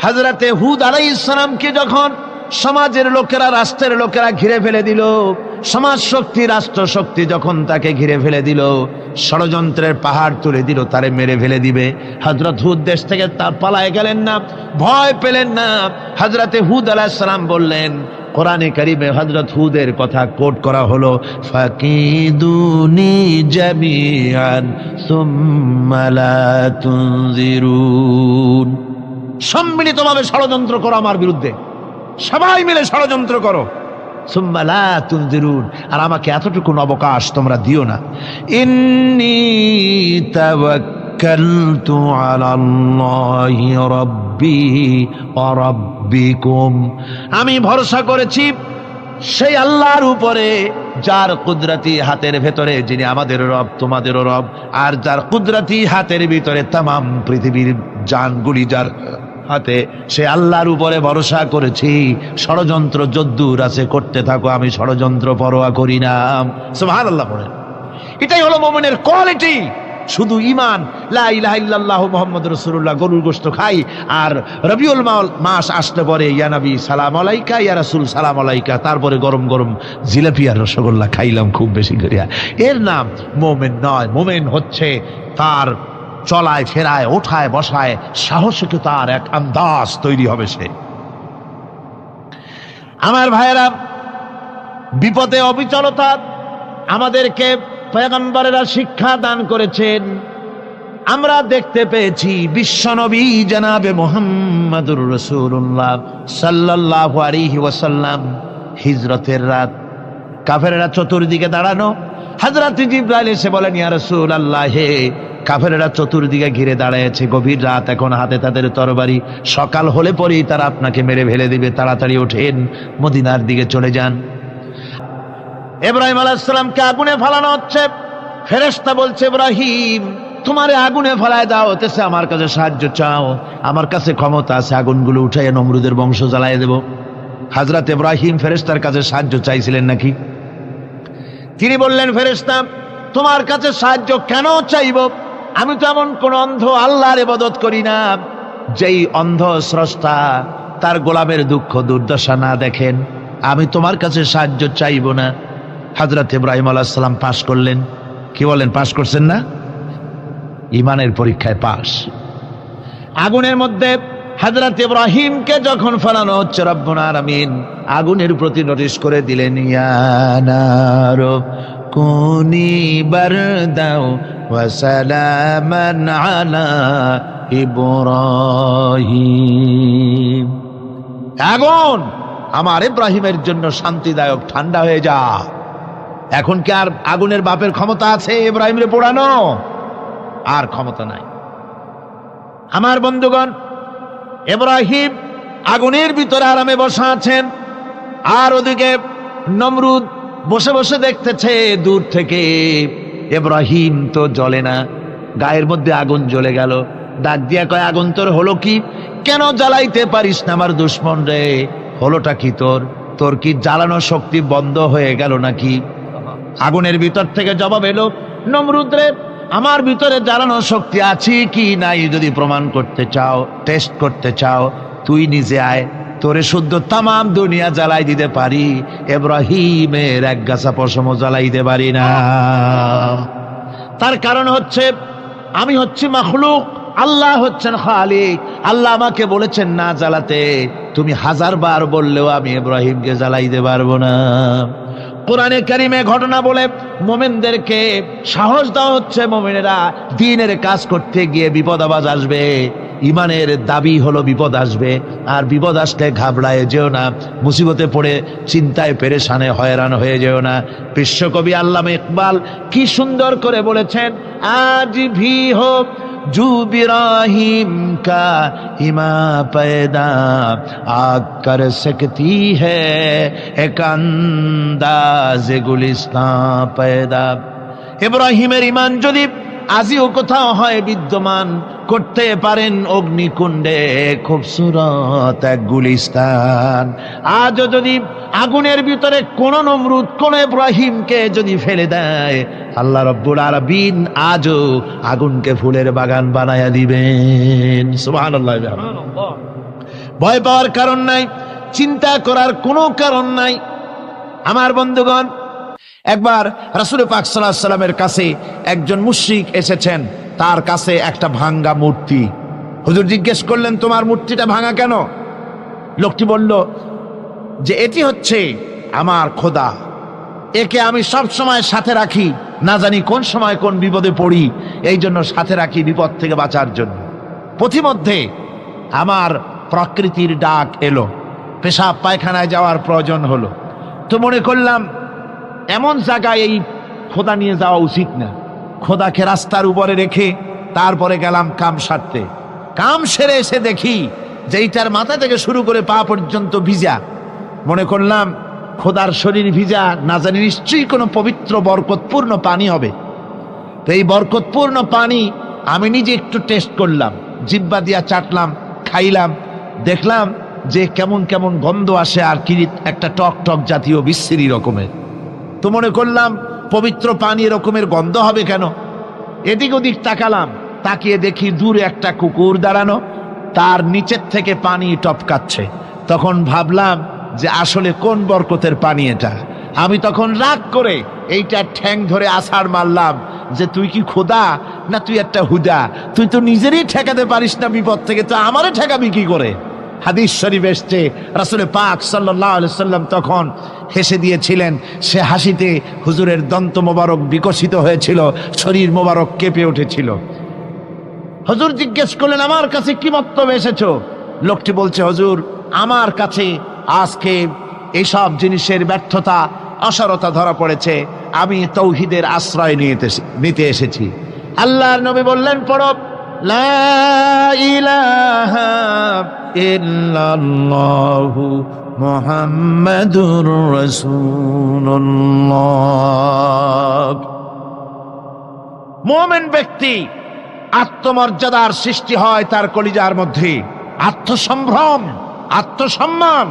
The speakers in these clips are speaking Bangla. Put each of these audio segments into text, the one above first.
হযরতে হুদ আলাইহিস সালামকে যখন সমাজের লোকেরা, রাষ্ট্রের লোকেরা ঘিরে ফেলে দিল, সমাজ শক্তি, রাষ্ট্র শক্তি যখন তাকে ঘিরে ফেলে দিল, ষড়যন্ত্রের পাহাড় তুলে দিল, তারে মেরে ফেলে দিবে, হযরত হুদ দেশ থেকে তা পালায় গেলেন না, ভয় পেলেন না। হযরতে হুদ আলাইহিস সালাম বললেন, কোরআনে কারিমে হযরত হুদের কথা কোট করা হলো, ফাকিদুনি জামিআন সুম্মা লা তুনজিরুন, সম্মিলিতভাবে ষড়যন্ত্র করো আমার বিরুদ্ধে, সবাই মিলে ষড়যন্ত্র করো, সুম্মা লা তুনজিরুন, আর আমাকে এতটুকু অবকাশ তোমরা দিও না। ইন্নী তাওয়াক্কালতু আলাল্লাহি রাব্বি ওয়া রাব্বিকুম, আমি ভরসা করেছি সেই আল্লাহর উপরে যার কুদরতি হাতের ভেতরে, যিনি আমাদের রব তোমাদেরও রব, আর যার কুদরতি হাতের ভিতরে তামাম পৃথিবীর জানগুলি যার হাতে, সে আল্লাহর উপরে ভরসা করেছি। ষড়যন্ত্র যদ্দূর আছে করতে থাকো, আমি ষড়যন্ত্র পরোয়া করি না। সুবহানাল্লাহ পড়েন। এটাই হলো মুমিনের কোয়ালিটি। শুধু ঈমান, লা ইলাহা ইল্লাল্লাহু মুহাম্মাদুর রাসূলুল্লাহ, গরুর গোশত খাই, আর রবিউল মাস আসলে পরে ইয়া নবী সালাম আলাইকা, ইয়া রাসূল সালাম আলাইকা, তারপরে গরম গরম জিলাপি আর রসগোল্লা খাইলাম খুব বেশি করিয়া, এর নাম মুমিন নয়। মুমিন হচ্ছে তার চলায় ফেরায়, ওঠায় বসায় সাহসিকতার এক আন্দাজ তৈরি হবে সে। আমার ভাইয়েরা, বিপদে অবিচলতা আমাদেরকে পয়গম্বরেরা শিক্ষা দান করেছেন। আমরা দেখতে পেয়েছি বিশ্বনবী জনাবে মুহাম্মদুর রাসূলুল্লাহ সাল্লাল্লাহু আলাইহি ওয়াসাল্লাম হিজরতের রাত, কাফেররা চতুর্দিকে দাঁড়ানো, হযরত জিবরাইল এসে বলেন, ইয়া রাসূলুল্লাহ, হে কাফেররা চতুর্দিকে ঘিরে দাঁড়িয়েছে, গভীর রাত, এখন হাতে তাদের তরবারি, সকাল হলে পরেই তারা আপনাকে মেরে ফেলে দিবে, তাড়াতাড়ি ওঠেন, মদিনার দিকে চলে যান। ইব্রাহিম আলাইহিস সালামকে আগুনে ফেলানো হচ্ছে, ফেরেশতা বলছে, ইব্রাহিম তোমারে আগুনে ফেলায় দাও হতেছে, আমার কাছে সাহায্য চাও, আমার কাছে ক্ষমতা আছে, আগুনগুলো উঠাইয়া নমরুদের বংশ জ্বালাইয়া দেব। হযরত ইব্রাহিম ফেরেশতার কাছে সাহায্য চাইছিলেন নাকি? তিনি বললেন, ফেরেশতা তোমার কাছে সাহায্য কেন চাইব? আমি তো এমন কোন অন্ধ আল্লাহর ইবাদত করি না যেই অন্ধ স্রষ্টা তার গোলামের দুঃখ দুর্দশা না দেখেন, আমি তোমার কাছে সাহায্য চাইব না। হযরত ইব্রাহিম আলাইহিস সালাম পাশ করলেন। কি বলেন, পাশ করছেন না? ঈমানের পরীক্ষায় পাশ। আগুনের মধ্যে হযরত ইব্রাহিমকে যখন ফেলানো হচ্ছে, রব্বুল আলামিন আগুনের প্রতি নোটিশ করে দিলেন, ইয়া নারু কুনি বারদাও ওয়া সালামান আলা ইব্রাহিম, আগুন আমার ইব্রাহিমের জন্য শান্তিদায়ক, ঠান্ডা হয়ে যা। এখন কি আর আগুনের বাপের ক্ষমতা আছে ইব্রাহিমরে পোড়ানো? আর ক্ষমতা নাই। আমার বন্ধুগণ, ইব্রাহিম আগুনের ভিতরে আরামে বসা আছেন, আর ওদিকে নমরুদ বসে বসে দেখতেছে দূর থেকে। ইব্রাহিম তো জ্বলে না, গায়ের মধ্যে আগুন জ্বলে গেল। ডাক দিয়া কয়, আগুন তোর হলো কি? কেন জ্বালাইতে পারিস না আমার দুশ্মন রে? হলোটা কি তোর? তোর কি জ্বালানো শক্তি বন্ধ হয়ে গেল নাকি? আগুনের ভিতর থেকে জবাব এলো, নমরুদ রে, আমার ভিতরে জ্বালানো শক্তি আছে কি নাই যদি প্রমাণ করতে চাও, টেস্ট করতে চাও, তুই নিজে আয়, তোরে শুদ্ধ তামাম দুনিয়া জ্বালাই দিতে পারি, ইব্রাহিমের এক গাছা পশমও জ্বালাই দিতে পারি না। তার কারণ হচ্ছে আমি হচ্ছি মাখলুক, আল্লাহ হচ্ছেন খালিক। আল্লাহ আমাকে বলেছেন না জ্বালাতে, তুমি 1000 বার বললেও আমি ইব্রাহিমকে জ্বালাইতে পারবো না। কোরআনে কারিমে ঘটনা বলে মুমিনদেরকে সাহস দেওয়া হচ্ছে, মুমিনেরা দ্বীনের কাজ করতে গিয়ে বিপদ আবাজ আসবে, ইমানের দাবি হলো বিপদ আসবে, আর বিপদ আসলে ঘাবড়ায় যেও না, মুসিবতে পড়ে চিন্তায় পেরেশানে হয়রান হয়ে যেও না। বিশ্বকবি আল্লামা ইকবাল কি সুন্দর করে বলেছেন, আজ ভি হোক জু ইব্রাহিম কা ইমা पैदा आग कर सकती है एक अंदाज गुलिस्तां पैदा। ইব্রাহিমের ইমান যদি আজিও কোথাও হয় বিদ্যমান, করতে পারেন অগ্নিকুণ্ডে খুবসুরত এক গুলিস্তান। আজও যদি আগুনের ভিতরে কোন নমরুদ কোন ইব্রাহিমকে যদি ফেলে দেয়, আল্লাহ রাব্বুল আলামিন আজও আগুনকে ফুলের বাগান বানায়া দিবেন। সুবহানাল্লাহ। ভয় পাওয়ার কারণ নাই, চিন্তা করার কোনো কারণ নাই। আমার বন্ধুগণ, একবার রাসূল পাক সাল্লাল্লাহু আলাইহি সাল্লামের কাছে একজন মুশরিক এসেছেন, তার কাছে একটা ভাঙ্গা মূর্তি। হুজুর জিজ্ঞেস করলেন, তোমার মূর্তিটা ভাঙা কেন? লোকটি বলল যে এটি হচ্ছে আমার খোদা, একে আমি সব সময় সাথে রাখি, না জানি কোন সময় কোন বিপদে পড়ি, এই জন্য সাথে রাখি বিপদ থেকে বাঁচার জন্য। পথিমধ্যে আমার প্রকৃতির ডাক এলো, পেশাব পায়খানায় যাওয়ার প্রয়োজন হলো, তো মনে করলাম এমন জায়গায় এই খোদা নিয়ে যাওয়া উচিত না। খোদাকে রাস্তার উপরে রেখে তারপরে গেলাম কাম সারতে। কাম সেরে এসে দেখি যে এইটার মাথা থেকে শুরু করে পা পর্যন্ত ভিজা। মনে করলাম খোদার শরীর ভিজা, না জানি নিশ্চয়ই কোনো পবিত্র বরকতপূর্ণ পানি হবে। তো এই বরকতপূর্ণ পানি আমি নিজে একটু টেস্ট করলাম, জিহ্বা দিয়া চাটলাম, খাইলাম, দেখলাম যে কেমন কেমন গন্ধ আসে, আর কি একটা টক টক জাতীয় বিশ্রী রকমের। তো মনে করলাম পবিত্র পানি এরকমের গন্ধ হবে কেন? এদিক ওদিক তাকালাম, তাকিয়ে দেখি দূরে একটা কুকুর দাঁড়ানো, তার নিচের থেকে পানি টপকাচ্ছে। তখন ভাবলাম যে আসলে কোন বরকতের পানি এটা। আমি তখন রাগ করে এইটা ঠ্যাং ধরে আছাড় মারলাম যে তুই কি খোদা না তুই একটা হুদা? তুই তো নিজেরই ঠেকাতে পারিস না বিপদ থেকে, তো আমারে ঠেকাবি কি করে? হাদিস শরীফ এসছে, রাসূল পাক সাল্লাল্লাহু আলাইহি সাল্লাম তখন হেসে দিয়েছিলেন। সে হাসিতে হুজুরের দন্ত মোবারক বিকশিত হয়েছিল, শরীর মোবারক কেঁপে উঠেছিল। হুজুর জিজ্ঞেস করলেন, আমার কাছে কি মতলবে এসেছো? লোকটি বলছে, হুজুর আমার কাছে আজকে এইসব জিনিসের ব্যর্থতা, অসারতা ধরা পড়েছে, আমি তৌহিদের আশ্রয় নিতে এসেছি। আল্লাহর নবী বললেন, পড়ো লা ইলাহা ইল্লাল্লাহু মুহাম্মাদুর রাসূলুল্লাহ। মুমিন ব্যক্তি আত্মমর্যাদার সৃষ্টি হয় তার কলিজার মধ্যে, আত্মসম্ভ্রম, আত্মসম্মান।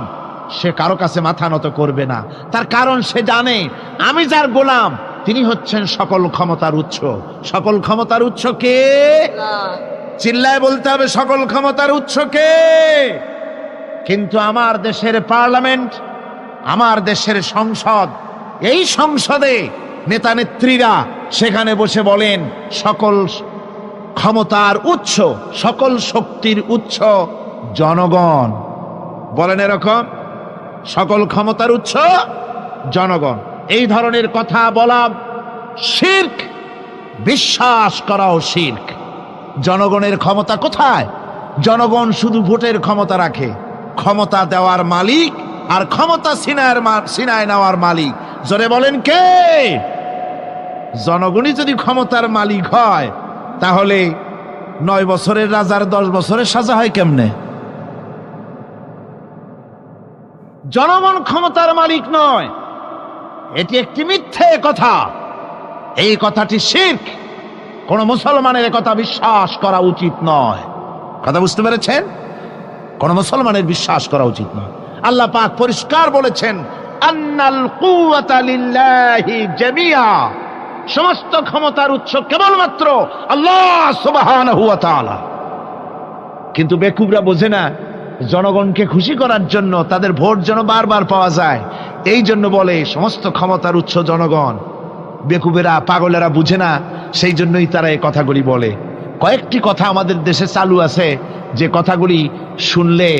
সে কারো কাছে মাথা নত করবে না, তার কারণ সে জানে আমি যার গোলাম তিনি হচ্ছেন সকল ক্ষমতার উৎস। সকল ক্ষমতার উৎস কে? চিল্লায় বলতে হবে, সকল ক্ষমতার উৎস কে? কিন্তু আমার দেশের পার্লামেন্ট, আমার দেশের সংসদ, এই সংসদে নেতা নেত্রীরা সেখানে বসে বলেন সকল ক্ষমতার উৎস, সকল শক্তির উৎস জনগণ। বলেন এরকম, সকল ক্ষমতার উৎস জনগণ। এই ধরনের কথা বলা শিরক, বিশ্বাস করাও শিরক। জনগণের ক্ষমতা কোথায়? জনগণ শুধু ভোটের ক্ষমতা রাখে, ক্ষমতা দেওয়ার মালিক আর ক্ষমতা ছিনায় নেওয়ার মালিক জোরে বলেন কে? জনগণই যদি ক্ষমতার মালিক হয় তাহলে 9 বছরের রাজার 10 বছরের সাজা হয় কেমনে? জনগণ ক্ষমতার মালিক নয়, এটি একটি মিথ্যে কথা। এই কথাটি শিরক, কোন মুসলমানের কথা বিশ্বাস করা উচিত নয়। কথা বুঝতে পেরেছেন? কোন মুসলমানের বিশ্বাস করা উচিত নয়। আল্লাহ পাক পরিষ্কার বলেছেন, আন্নাল কুওয়াতা লিল্লাহি জামিআ, সমস্ত ক্ষমতার উৎস কেবলমাত্র আল্লাহ সুবহানাহু ওয়া তাআলা। কিন্তু বেকুবরা বোঝে না, জনগণকে খুশি করার জন্য, তাদের ভোট যেন বারবার পাওয়া যায়, এই জন্য বলে সমস্ত ক্ষমতার উৎস জনগণ। বেকুবেরা, পাগলেরা বুঝে না, সেই জন্যই তারা এই কথাগুলি বলে। কয়েকটি কথা আমাদের দেশে চালু আছে যে কথাগুলি শুনলে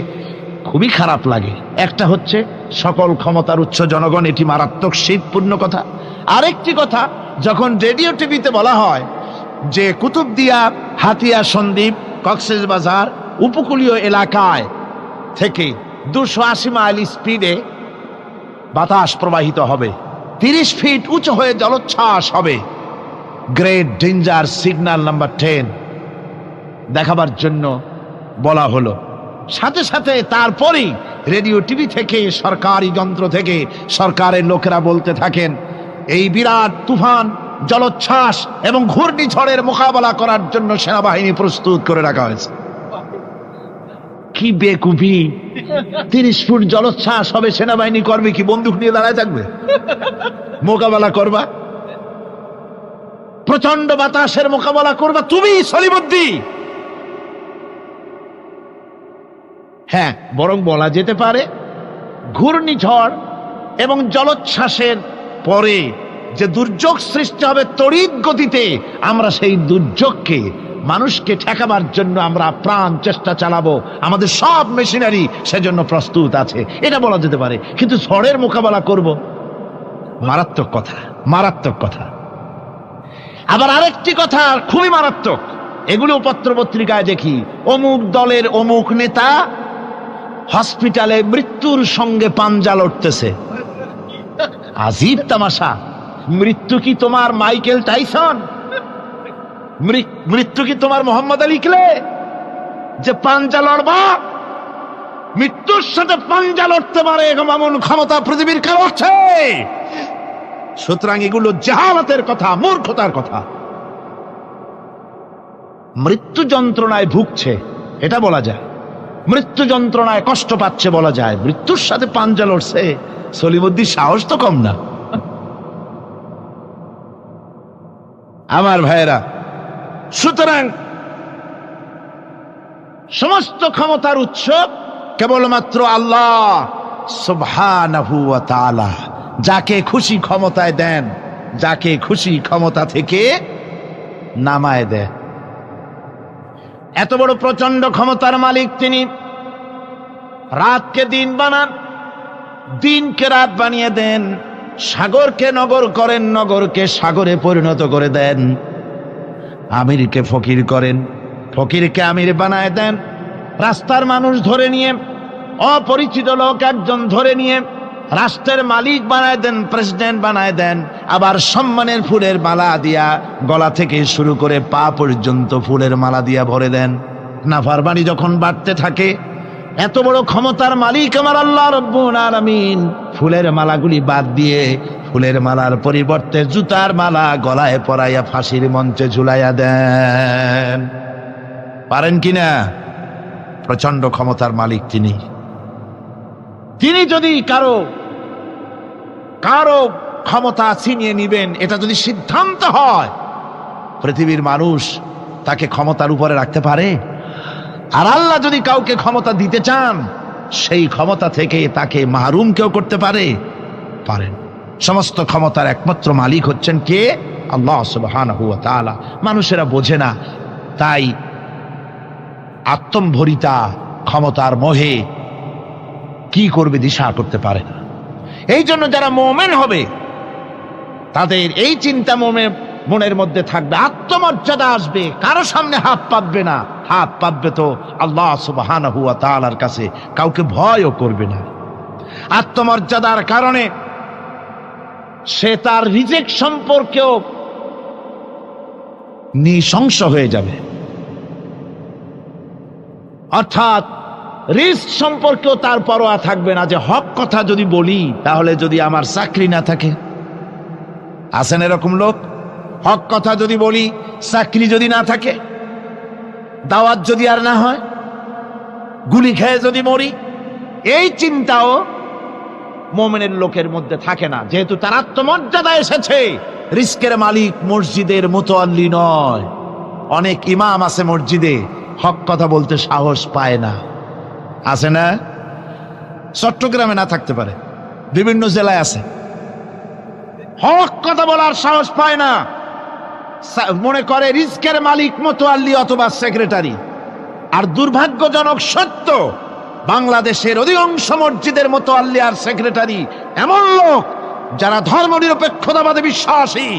খুবই খারাপ লাগে। একটা হচ্ছে সকল ক্ষমতার উৎস জনগণ, এটি মারাত্মক শিরকপূর্ণ কথা। আরেকটি কথা, যখন রেডিও টিভিতে বলা হয় যে কুতুবদিয়া, হাতিয়া সন্দ্বীপ, কক্সবাজার উপকূলীয় এলাকায় থেকে 280 মাইল স্পিডে বাতাস প্রবাহিত হবে, 30 ফিট উঁচু হয়ে জলোচ্ছ্বাস হবে, গ্রেট ডেঞ্জার সিগন্যাল নাম্বার 10 দেখাবার জন্য বলা হলো। সাথে সাথে তারপরেই রেডিও টিভি থেকে, সরকারি যন্ত্র থেকে সরকারের লোকেরা বলতে থাকেন, এই বিরাট তুফান, জলোচ্ছ্বাস এবং ঘূর্ণিঝড়ের মোকাবেলা করার জন্য সেনাবাহিনী প্রস্তুত করে রাখা হয়েছে। কি বেকুবি! 30 ফুট জলোচ্ছ্বাস হবে, সেনাবাহিনী করবে কি? বন্দুক নিয়ে দাঁড়ায় থাকবে? মোকাবেলা করবা, প্রচন্ড বাতাসের মোকাবেলা করবা তুমি সলিমুদ্দি। হ্যাঁ, বরং বলা যেতে পারে ঘূর্ণিঝড় এবং জলোচ্ছ্বাসের পরে যে দুর্যোগ সৃষ্টি হবে তড়িৎ গতিতে, আমরা সেই দুর্যোগকে মানুষকে ঠেকাবার জন্য আমরা প্রাণ চেষ্টা চালাবো, আমাদের সব মেশিনারি সেজন্য প্রস্তুত আছে, এটা বলা যেতে পারে। কিন্তু ঝড়ের মোকাবেলা করব, মারাত্মক কথা, মারাত্মক কথা। আবার আরেকটি কথা খুবই মারাত্মক, এগুলো পত্র পত্রিকায় দেখি, অমুক দলের অমুক নেতা হসপিটালে মৃত্যুর সঙ্গে পাঞ্জা লড়তেছে। আজীব তামাশা। মৃত্যু কি তোমার মাইকেল টাইসন? মৃত্যু কি তোমার মোহাম্মদ আলী ক্লে যে পাঞ্জা লড়বা? মৃত্যুর সাথে পাঞ্জা লড়তে পারে এমন ক্ষমতা পৃথিবীর কারো আছে? সুতরাং এগুলো জাহালাতের কথা, মূর্খতার কথা। মৃত্যু যন্ত্রণায় ভুগছে এটা বলা যায়, মৃত্যু যন্ত্রণায় কষ্ট পাচ্ছে বলা যায়, মৃত্যুর সাথে পাঞ্জা লড়ছে, সলিমুদ্দিন সাহস তো কম না। আমার ভাইয়েরা, সুতরাং সমস্ত ক্ষমতার উৎস কেবলমাত্র আল্লাহ সুবহানাহু ওয়া তাআলা। যাকে খুশি ক্ষমতায় দেন, যাকে খুশি ক্ষমতা থেকে নামায় দেন। এত বড় প্রচন্ড ক্ষমতার মালিক তিনি। রাতকে দিন বানান, দিনকে রাত বানিয়ে দেন, সাগরকে নগর করেন, নগরকে সাগরে পরিণত করে দেন, আমিরকে ফকির করেন, ফকিরকে আমির বানায় দেন, রাস্তার মানুষ ধরে নিয়ে, অপরিচিত লোক একজন ধরে নিয়ে রাষ্ট্রের মালিক বানায় দেন, প্রেসিডেন্ট বানায় দেন। আবার সম্মানের ফুলের মালা দিয়া গলা থেকে শুরু করে পা পর্যন্ত ফুলের মালা দিয়া ভরে দেন। নাফরমানি যখন বাড়তে থাকে, এত বড় ক্ষমতার মালিক আমার আল্লাহ রব্বুল আলামিন ফুলের মালাগুলি বাদ দিয়ে ফুলের মালার পরিবর্তে জুতার মালা গলায় পরাইয়া ফাঁসির মঞ্চে ঝুলাইয়া দেন। পারেন কিনা? প্রচন্ড ক্ষমতার মালিক তিনি। তিনি যদি কারো কারো ক্ষমতা ছিনিয়ে নিবেন, এটা যদি সিদ্ধান্ত হয়, পৃথিবীর মানুষ তাকে ক্ষমতার উপরে রাখতে পারে? আর আল্লাহ যদি কাউকে ক্ষমতা দিতে চান, সেই ক্ষমতা থেকে তাকে মাহরুম কেউ করতে পারে? পারেন। সমস্ত ক্ষমতার একমাত্র মালিক হচ্ছেন কে? আল্লাহ সুবহানাহু ওয়া তাআলা। মানুষেরা বোঝে না, তাই আত্মম্ভরিতা ক্ষমতার মোহে কি করবে দিশা করতে পারে না। এই জন্য যারা মুমিন হবে তাদের এই চিন্তা মনের মধ্যে থাকবে, আত্মমর্যাদা আসবে, কারো সামনে হাত পাতবে না, হাত পাতবে তো আল্লাহ সুবহানাহু ওয়া তাআলার কাছে, কাউকে ভয়ও করবে না। আত্মমর্যাদার কারণে সে তার রিজিক সম্পর্কেও নৃশংস হয়ে যাবে, অর্থাৎ রিস্ক সম্পর্কেও তার পরোয়া থাকবে না, যে হক কথা যদি বলি তাহলে যদি আমার চাকরি না থাকে। আছেন এরকম লোক? হক কথা যদি বলি, চাকরি যদি না থাকে, দাওয়াত যদি আর না হয়, গুলি খেয়ে যদি মরি, এই চিন্তাও মুমিনের লোকের মধ্যে থাকে না, যেহেতু তার আত্মমর্যাদা এসেছে। রিস্কের মালিক মসজিদের মুতাল্লি নয়। অনেক ইমাম আছে মসজিদে, হক কথা বলতে সাহস পায় না। আছে না? চট্টগ্রামে না থাকতে পারে, বিভিন্ন জেলায় আছে, হক কথা বলার সাহস পায় না। মনে করে রিস্কের মালিক মুতাল্লি অথবা সেক্রেটারি। আর দুর্ভাগ্যজনক সত্য, বাংলাদেশের অধিকাংশ মসজিদের মুতাল্লি আর সেক্রেটারি এমন লোক যারা ধর্মনিরপেক্ষতাবাদে বিশ্বাসী,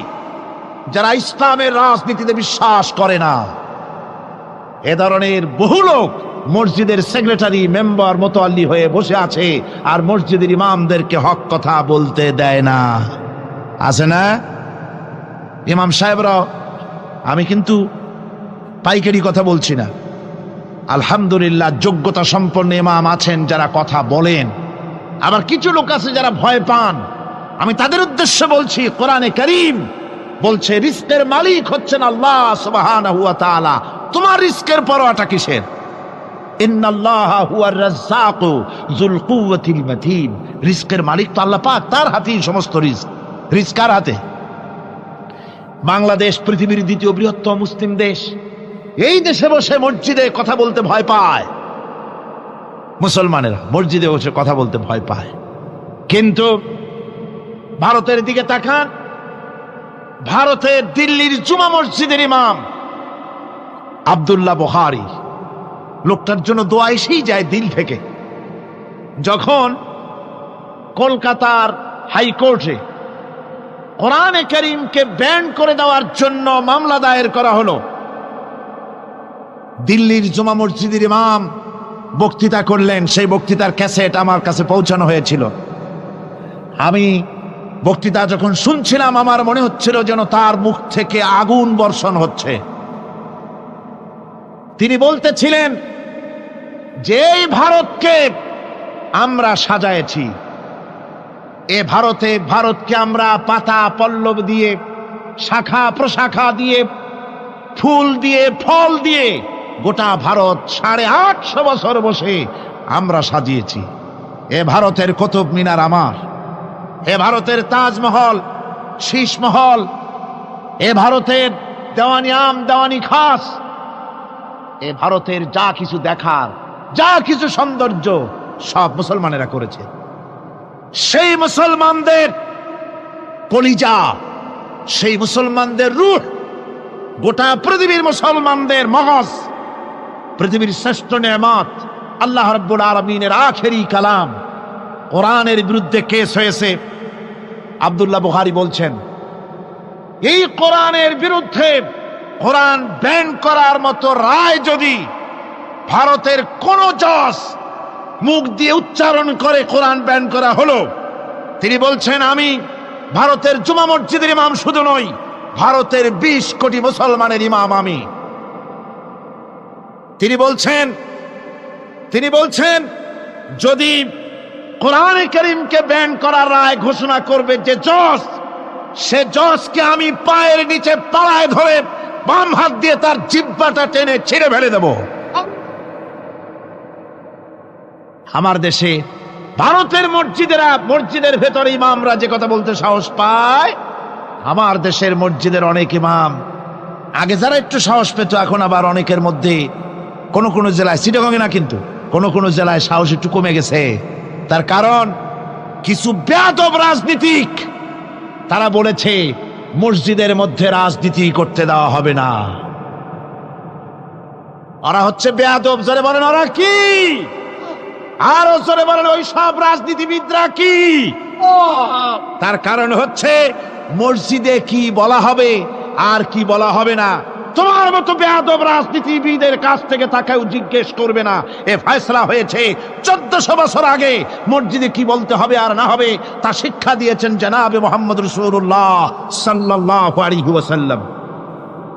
যারা ইসলামের রাজনীতিতে বিশ্বাস করে না। এ ধরনের বহু লোক মসজিদের সেক্রেটারি, মেম্বার, মুতাল্লি হয়ে বসে আছে, আর মসজিদের ইমামদেরকে হক কথা বলতে দেয় না। আছে না? ইমাম সাহেবরা, আমি কিন্তু পাইকারি কথা বলছি না, আলহামদুলিল্লাহ যোগ্যতা সম্পন্ন ইমাম আছেন যারা কথা বলেন। আবার কিছু লোক আছে যারা ভয় পান, আমি তাদের উদ্দেশ্যে বলছি, কোরআনে কারীম বলছে রিস্কের মালিক হচ্ছেন আল্লাহ সুবহানাহু ওয়া তাআলা। তোমার রিস্কের পরোয়াটা কিসের? ইন্নাল্লাহা হুয়ার রাজ্জাকু যুল কুওয়াতিল মাতিন। রিস্কের মালিক তো আল্লাহ পাক, তার হাতেই সমস্ত রিস্ক। রিস্ক কার হাতে? বাংলাদেশ পৃথিবীর দ্বিতীয় বৃহত্তম মুসলিম দেশ, এই দেশে বসে মসজিদে কথা বলতে ভয় পায়। মুসলমানেরা মসজিদে বসে কথা বলতে ভয় পায়। কিন্তু ভারতের দিকে তাকান, ভারতের দিল্লির জুমা মসজিদের ইমাম আব্দুল্লাহ বুখারী, লোকটার জন্য দোয়া এসেই যায় দিল থেকে। যখন কলকাতার হাইকোর্টে কোরআনে কারীমকে ব্যান করে দেওয়ার জন্য মামলা দায়ের করা হলো, দিল্লির জুমা মসজিদের ইমাম বক্তৃতা করলেন। সেই বক্তৃতার ক্যাসেট আমার কাছে পৌঁছানো হয়েছিল। আমি বক্তৃতা যখন শুনছিলাম আমার মনে হচ্ছিল যেন তার মুখ থেকে আগুন বর্ষণ হচ্ছে। তিনি বলতেছিলেন যে এই ভারতকে আমরা সাজায়েছি, এ ভারতকে আমরা পাতা পল্লব দিয়ে, শাখা প্রশাখা দিয়ে, ফুল দিয়ে, ফল দিয়ে গোটা ভারত 850 বছর বসে আমরা সাজিয়েছি। এ ভারতের কুতুব মিনার আমার, এ ভারতের তাজমহল, শীষমহল, এ ভারতের দেওয়ানি আম, দেওয়ানি খাস, এ ভারতের যা কিছু দেখার, যা কিছু সৌন্দর্য সব মুসলমানেরা করেছে। সেই মুসলমানদের কলিজা, সেই মুসলমানদের রূহ, গোটা পৃথিবীর মুসলমানদের মগজ, পৃথিবীর শ্রেষ্ঠ নেয়ামত আল্লাহ রাব্বুল আলামিনের আখেরি কালাম কোরআনের বিরুদ্ধে কেস হয়েছে। আব্দুল্লাহ বুখারী বলছেন, এই কোরআনের বিরুদ্ধে কোরআন ব্যান করার মতো রায় যদি ভারতের কোন জজ মুখ দিয়ে উচ্চারণ করে কোরআন ব্যান করা হলো, তিনি বলছেন আমি ভারতের জুমা মসজিদের ইমাম শুধু নই, ভারতের 20 কোটি মুসলমানের ইমাম আমি। তিনি বলছেন যদি কোরআনে কারীমকে ব্যান করার রায় ঘোষণা করবে যে জজ, সে জজকে আমি পায়ের নিচে পাড়ায় ধরে বাম হাত দিয়ে তার জিহ্বাটা টেনে ছিঁড়ে ফেলে দেব। আমার দেশে ভারতের মসজিদের ভেতরে ইমামরা যে কথা বলতে সাহস পায়, আমার দেশের মসজিদের অনেক ইমাম আগে যারা একটু সাহস পেত, এখন আবার অনেকের মধ্যে কোন কোন জেলায়, চিটাগংয়ে না কিন্তু কোন কোন জেলায় সাহস একটু কমে গেছে। তার কারণ কিছু বেয়াদব রাজনীতিক তারা বলেছে মসজিদের মধ্যে রাজনীতি করতে দেওয়া হবে না। ওরা হচ্ছে বেয়াদব। জোরে বলেন ওরা কি? আরো জোরে বলেন ওই সব রাজনীতিবিদরা কি? তার কারণ হচ্ছে মসজিদে কি বলা হবে আর কি বলা হবে না তোমার মতো বেয়াদব রাজনীতিবিদের কাছ থেকে তাকেও জিজ্ঞেস করবে না। এ ফয়সালা হয়েছে 1400 বছর আগে। মসজিদে কি বলতে হবে আর না হবে তা শিক্ষা দিয়েছেন জনাবে মুহাম্মদ রাসূলুল্লাহ সাল্লাল্লাহু আলাইহি ওয়াসাল্লাম।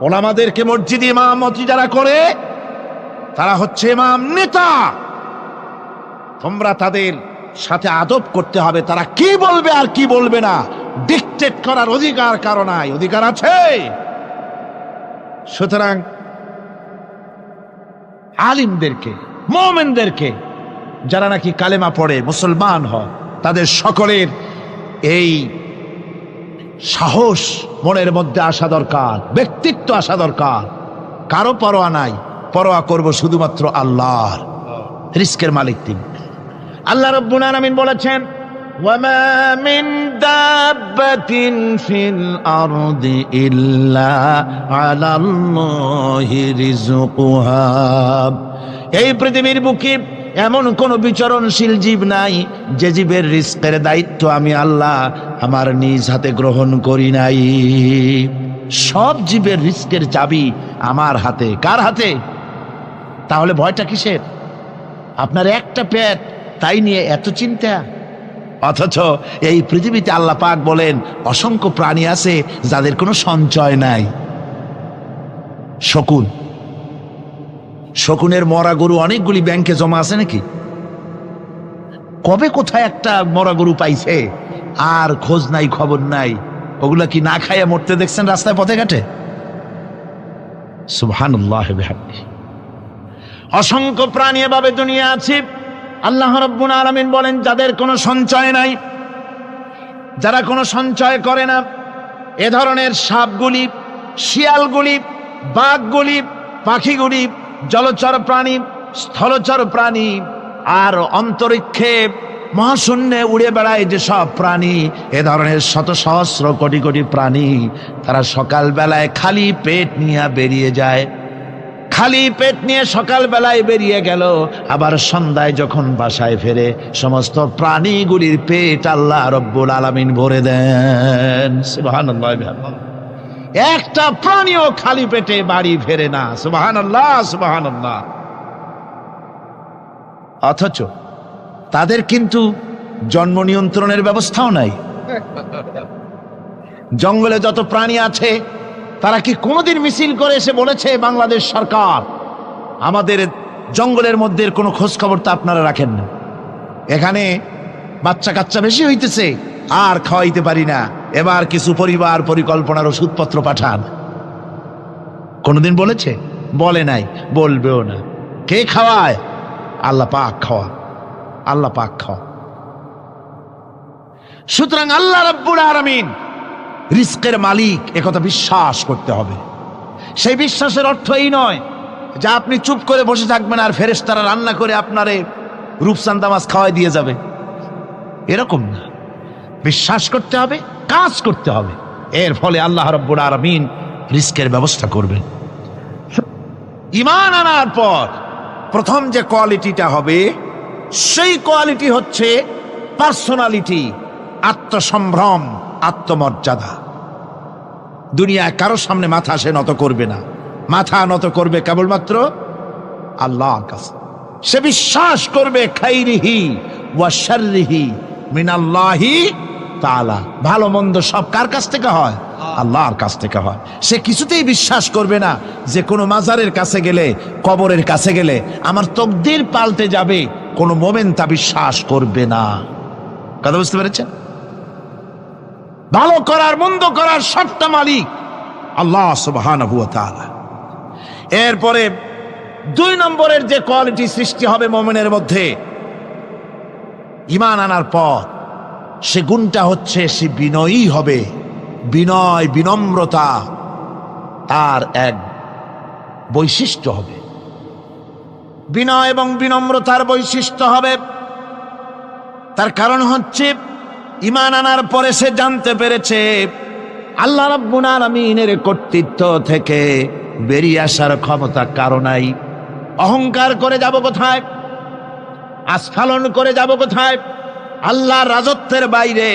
ওলামাদেরকে মসজিদে ইমামতি যারা করে তারা হচ্ছে ইমাম নেতা। তোমরা তাদের সাথে আদব করতে হবে, তারা কি বলবে আর কি বলবে না ডিকটেট করার অধিকার কারো নাই। অধিকার আছে। সুতরাং আলিমদেরকে, মুমিনদেরকে, যারা নাকি কালেমা পড়ে মুসলমান হয়, তাদের সকলের এই সাহস মনের মধ্যে আসা দরকার, ব্যক্তিত্ব আসা দরকার। কারো পরোয়া নাই, পরোয়া করব শুধুমাত্র আল্লাহর। রিস্কের মালিক তিনি। আল্লাহ রাব্বুল আলামিন বলেছেন, ওয়ামা মিন দাব্বাতিন ফিল আরদি ইল্লা আলাল্লাহি রিজকুহা। এই পৃথিবীর বুকে এমন কোন বিচরণশীল জীব নাই যে জীবের রিস্কের দায়িত্ব আমি আল্লাহ আমার নিজ হাতে গ্রহণ করি নাই। সব জীবের রিস্কের চাবি আমার হাতে। কার হাতে? তাহলে ভয়টা কিসের? আপনার একটা পেট, তাই নিয়ে এত চিন্তা। অথচ এই পৃথিবীতে আল্লাহ পাক বলেন অসংখ্য প্রাণী আছে যাদের কোনো সঞ্চয় নাই। শকুনের মরা গরু অনেকগুলি ব্যাংকে জমা আছে নাকি? কবে কোথায় একটা মরা গরু পাইছে আর খোঁজ নাই, খবর নাই। ওগুলা কি না খাইয়া মরতে দেখছেন রাস্তায় পথে ঘাটে? সুবহানাল্লাহ বিহামদিহি। অসংখ্য প্রাণী এভাবে দুনিয়া আছে। আল্লাহ রাব্বুল আলামিন বলেন যাদের কোনো সঞ্চয় নাই, যারা কোনো সঞ্চয় করে না, এ ধরনের সাপগুলি, শিয়ালগুলি, বাঘগুলি, পাখিগুলি, জলচর প্রাণী, স্থলচর প্রাণী, আর অন্তরিক্ষে মহাশূন্যে উড়ে বেড়ায় যে সব প্রাণী, এ ধরনের শত সহস্র কোটি কোটি প্রাণী, তারা সকাল বেলায় খালি পেট নিয়ে বেরিয়ে যায়। খালি পেট নিয়ে সকাল বেলায় বেরিয়ে গেল, আবার সন্ধ্যায় যখন বাসায় ফেরে সমস্ত প্রাণীগুলির পেট আল্লাহ রব্বুল আলামিন ভরে দেন। সুবহানাল্লাহ। একটা প্রাণীও খালি পেটে বাড়ি ফেরে না। সুবহানাল্লাহ, সুবহানাল্লাহ। অথচ তাদের কিন্তু জন্ম নিয়ন্ত্রণের ব্যবস্থাও নাই। জঙ্গলে যত প্রাণী আছে তারা কি কোনোদিন মিছিল করে এসে বলেছে বাংলাদেশ সরকার আমাদের জঙ্গলের মধ্যে কোনো খোঁজ খবর তো আপনারা রাখেন না, এখানে বাচ্চা কাচ্চা বেশি হইতেছে আর খাওয়াইতে পারি না, এবার কিছু পরিবার পরিকল্পনার ওষুধপত্র পাঠান? কোনোদিন বলেছে? বলে নাই, বলবেও না। কে খাওয়ায়? আল্লাহ পাক খাওয়া, আল্লাহ পাক খাওয়া। সুতরাং আল্লাহ রাব্বুল আলামিন রিজকের মালিক, একথা বিশ্বাস করতে হবে। সেই বিশ্বাসের অর্থ এই নয় যে আপনি চুপ করে বসে থাকবেন আর ফেরেশতারা রান্না করে আপনারে রূপচাঁদা মাছ খাওয়াই দিয়ে যাবে, এরকম না। বিশ্বাস করতে হবে, কাজ করতে হবে, এর ফলে আল্লাহ রাব্বুল আলামিন রিজকের ব্যবস্থা করবেন। ঈমান আনার পর প্রথম যে কোয়ালিটিটা হবে সেই কোয়ালিটি হচ্ছে পার্সোনালিটি, আত্মসম্ভ্রম, আত্মমর্যাদা। দুনিয়ায় কারো সামনে মাথা সে নত করবে না, মাথা নত করবে কেবলমাত্র আল্লাহর কাছে। সে বিশ্বাস করবে খাইরিহি ওয়া শাররিহি মিনাল্লাহি তাআলা, ভালো মন্দ সব কার কাছ থেকে হয়? আল্লাহর কাছ থেকে হয়। সে কিছুতেই বিশ্বাস করবে না যে কোনো মাজারের কাছে গেলে, কবরের কাছে গেলে আমার তকদির পাল্টে যাবে, কোনো মোমেন তা বিশ্বাস করবে না। কথা বুঝতে পেরেছেন? ভালো করার মন্দ করার সবটা মালিক আল্লাহ সুবহানাহু ওয়া তাআলা। এরপরে 2 নম্বরের যে কোয়ালিটি সৃষ্টি হবে মুমিনের মধ্যে ঈমান আনার পর, সে গুণটা হচ্ছে সে বিনয়ী হবে। বিনয়, বিনম্রতা তার এক বৈশিষ্ট্য হবে। বিনয় এবং বিনম্রতার বৈশিষ্ট্য হবে। তার কারণ হচ্ছে ঈমান আনার পরে সে জানতে পেরেছে আল্লাহ রাব্বুল আলামিনের কর্তৃত্ব থেকে বেরিয়ে আসার ক্ষমতা কারো নাই। অহংকার করে যাব কোথায়? আস্ফালন করে যাব কোথায়? আল্লাহর রাজত্বের বাইরে,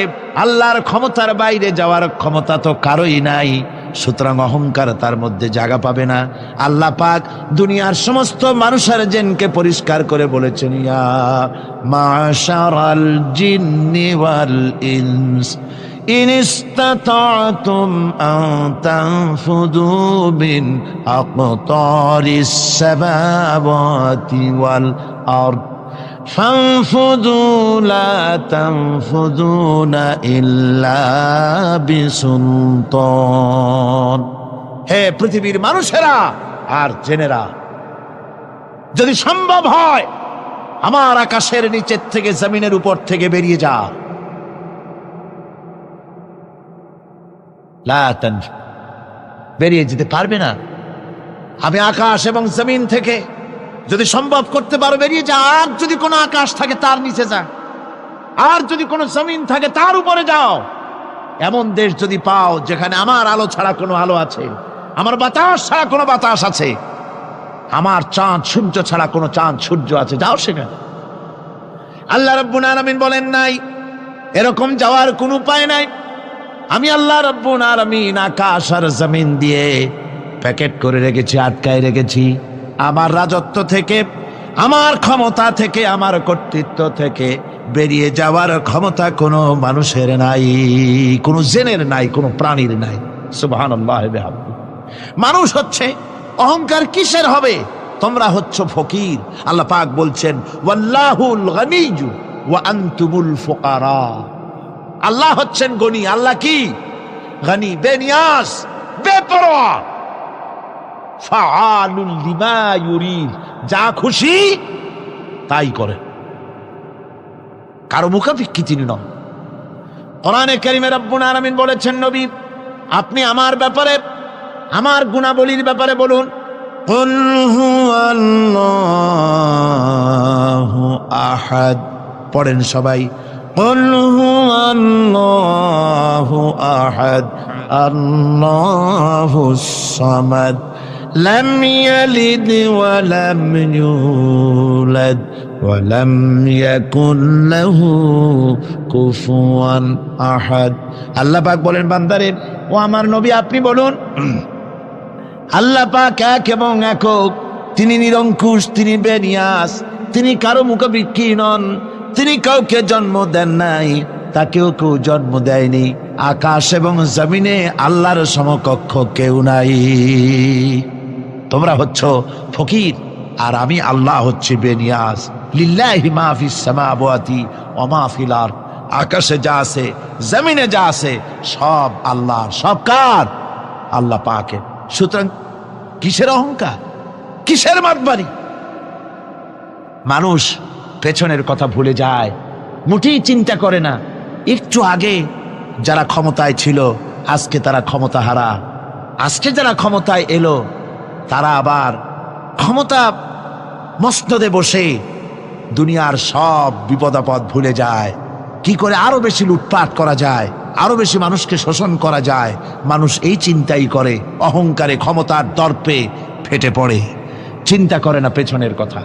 আল্লাহর ক্ষমতার বাইরে যাওয়ার ক্ষমতা তো কারোই নাই। সুতরাং অহংকার তার মধ্যে জায়গা পাবে না। আল্লাহ পাক দুনিয়ার সমস্ত মানুষের জিনকে পরিষ্কার করে বলেছেন, ইয়া মাশারাল জিন্নি ওয়াল ইনস ইন ইসতাতা'তুম আন তানফুযু মিন আকতারিস সামাওয়াতি ওয়াল আরদ فانفذوا لا تنفذون إلا بسلطان। হে পৃথিবীর মানুষেরা আর জেনেরা, যদি সম্ভব হয় আমার আকাশের নিচের থেকে, জমিনের উপর থেকে বেরিয়ে যা। লা তানফু, বেরিয়ে যেতে পারবে না। আমি আকাশ এবং জমিন থেকে যদি সম্ভব করতে পারো বেরিয়ে যা। আর যদি কোনো আকাশ থাকে তার নিচে যা, আর যদি কোনো জমিন থাকে তার উপরে যাও। এমন দেশ যদি পাও যেখানে আমার আলো ছাড়া কোনো আলো আছে, আমার বাতাস ছাড়া কোনো বাতাস আছে, আমার চাঁদ সূর্য ছাড়া কোনো চাঁদ সূর্য আছে, যাও সেখানে। আল্লাহ রাব্বুল আলামিন বলেন নাই এরকম যাওয়ার কোনো উপায় নাই। আমি আল্লাহ রাব্বুল আলামিন আকাশ আর জমিন দিয়ে প্যাকেট করে রেখেছি, আটকায় রেখেছি। আমার রাজত্ব থেকে, আমার ক্ষমতা থেকে, আমার কর্তৃত্ব থেকে বেরিয়ে যাওয়ার ক্ষমতা কোনো মানুষের নাই, কোনো জিনের নাই, কোনো প্রাণীর নাই। সুবহানাল্লাহ। মানুষ হচ্ছে অহংকার কিসের হবে? তোমরা হচ্ছ ফকির। আল্লাহ পাক বলছেন ওয়াল্লাহুল গানিয়্যু ওয়া আনতুমুল ফুকারা। আল্লাহ হচ্ছেন গনি। আল্লাহ কি? গনি, বেনিয়াজ, বেপরোয়া। ফাআলুল লিমা ইউরিদ, যা খুশি তাই করে, কারো মুখাপেক্ষী তিনি নন। কোরআনে কারীমে রব্বুল আলামিন বলেছেন, নবী আপনি আমার ব্যাপারে, আমার গুণাবলীর ব্যাপারে বলুন। কুল হুয়াল্লাহু আহাদ। পড়েন সবাই, কুল হুয়াল্লাহু আহাদ আল্লাহুস সামাদ লাম ইয়ালিদ ওয়া লাম ইউলাদ ওয়া লাম ইয়াকুল লাহু কুফুয়ান আহাদ। আল্লাহ পাক বলেন, বান্দারে ও আমার নবী আপনি বলুন, আল্লাহ পাক এক এবং একক, তিনি নিরঙ্কুশ, তিনি বেনিয়াস, তিনি কারো মুখাপেক্ষী নন, তিনি কাউকে জন্ম দেন নাই, তাকেও কেউ জন্ম দেয়নি। আকাশ এবং জমিনে আল্লাহর সমকক্ষ কেউ নাই। তোমরা হচ্ছ ফকির আর আমি আল্লাহ হচ্ছে বেনিয়াস। লিল্লাহি মা ফিস সামাওয়াতি ওয়া মা ফিল আরদ। আকাশে যা আছে, জমিনে যা আছে, সব আল্লাহর। সব কার? আল্লাহ পাকের। সুতরাং কিসের অহংকার, কিসের মাতবাড়ি? মানুষ পেছনের কথা ভুলে যায়, মোটেই চিন্তা করে না। একটু আগে যারা ক্ষমতায় ছিল আজকে তারা ক্ষমতা হারা। আজকে যারা ক্ষমতায় এলো তারা আবার ক্ষমতা মসনদে বসে দুনিয়ার সব বিপদাপদ ভুলে যায়। কি করে আরো বেশি লুটপাট করা যায়, আরো বেশি মানুষকে শোষণ করা যায়, মানুষ এই চিন্তাই করে। অহংকারে, ক্ষমতার দর্পে ফেটে পড়ে, চিন্তা করে না পেছনের কথা।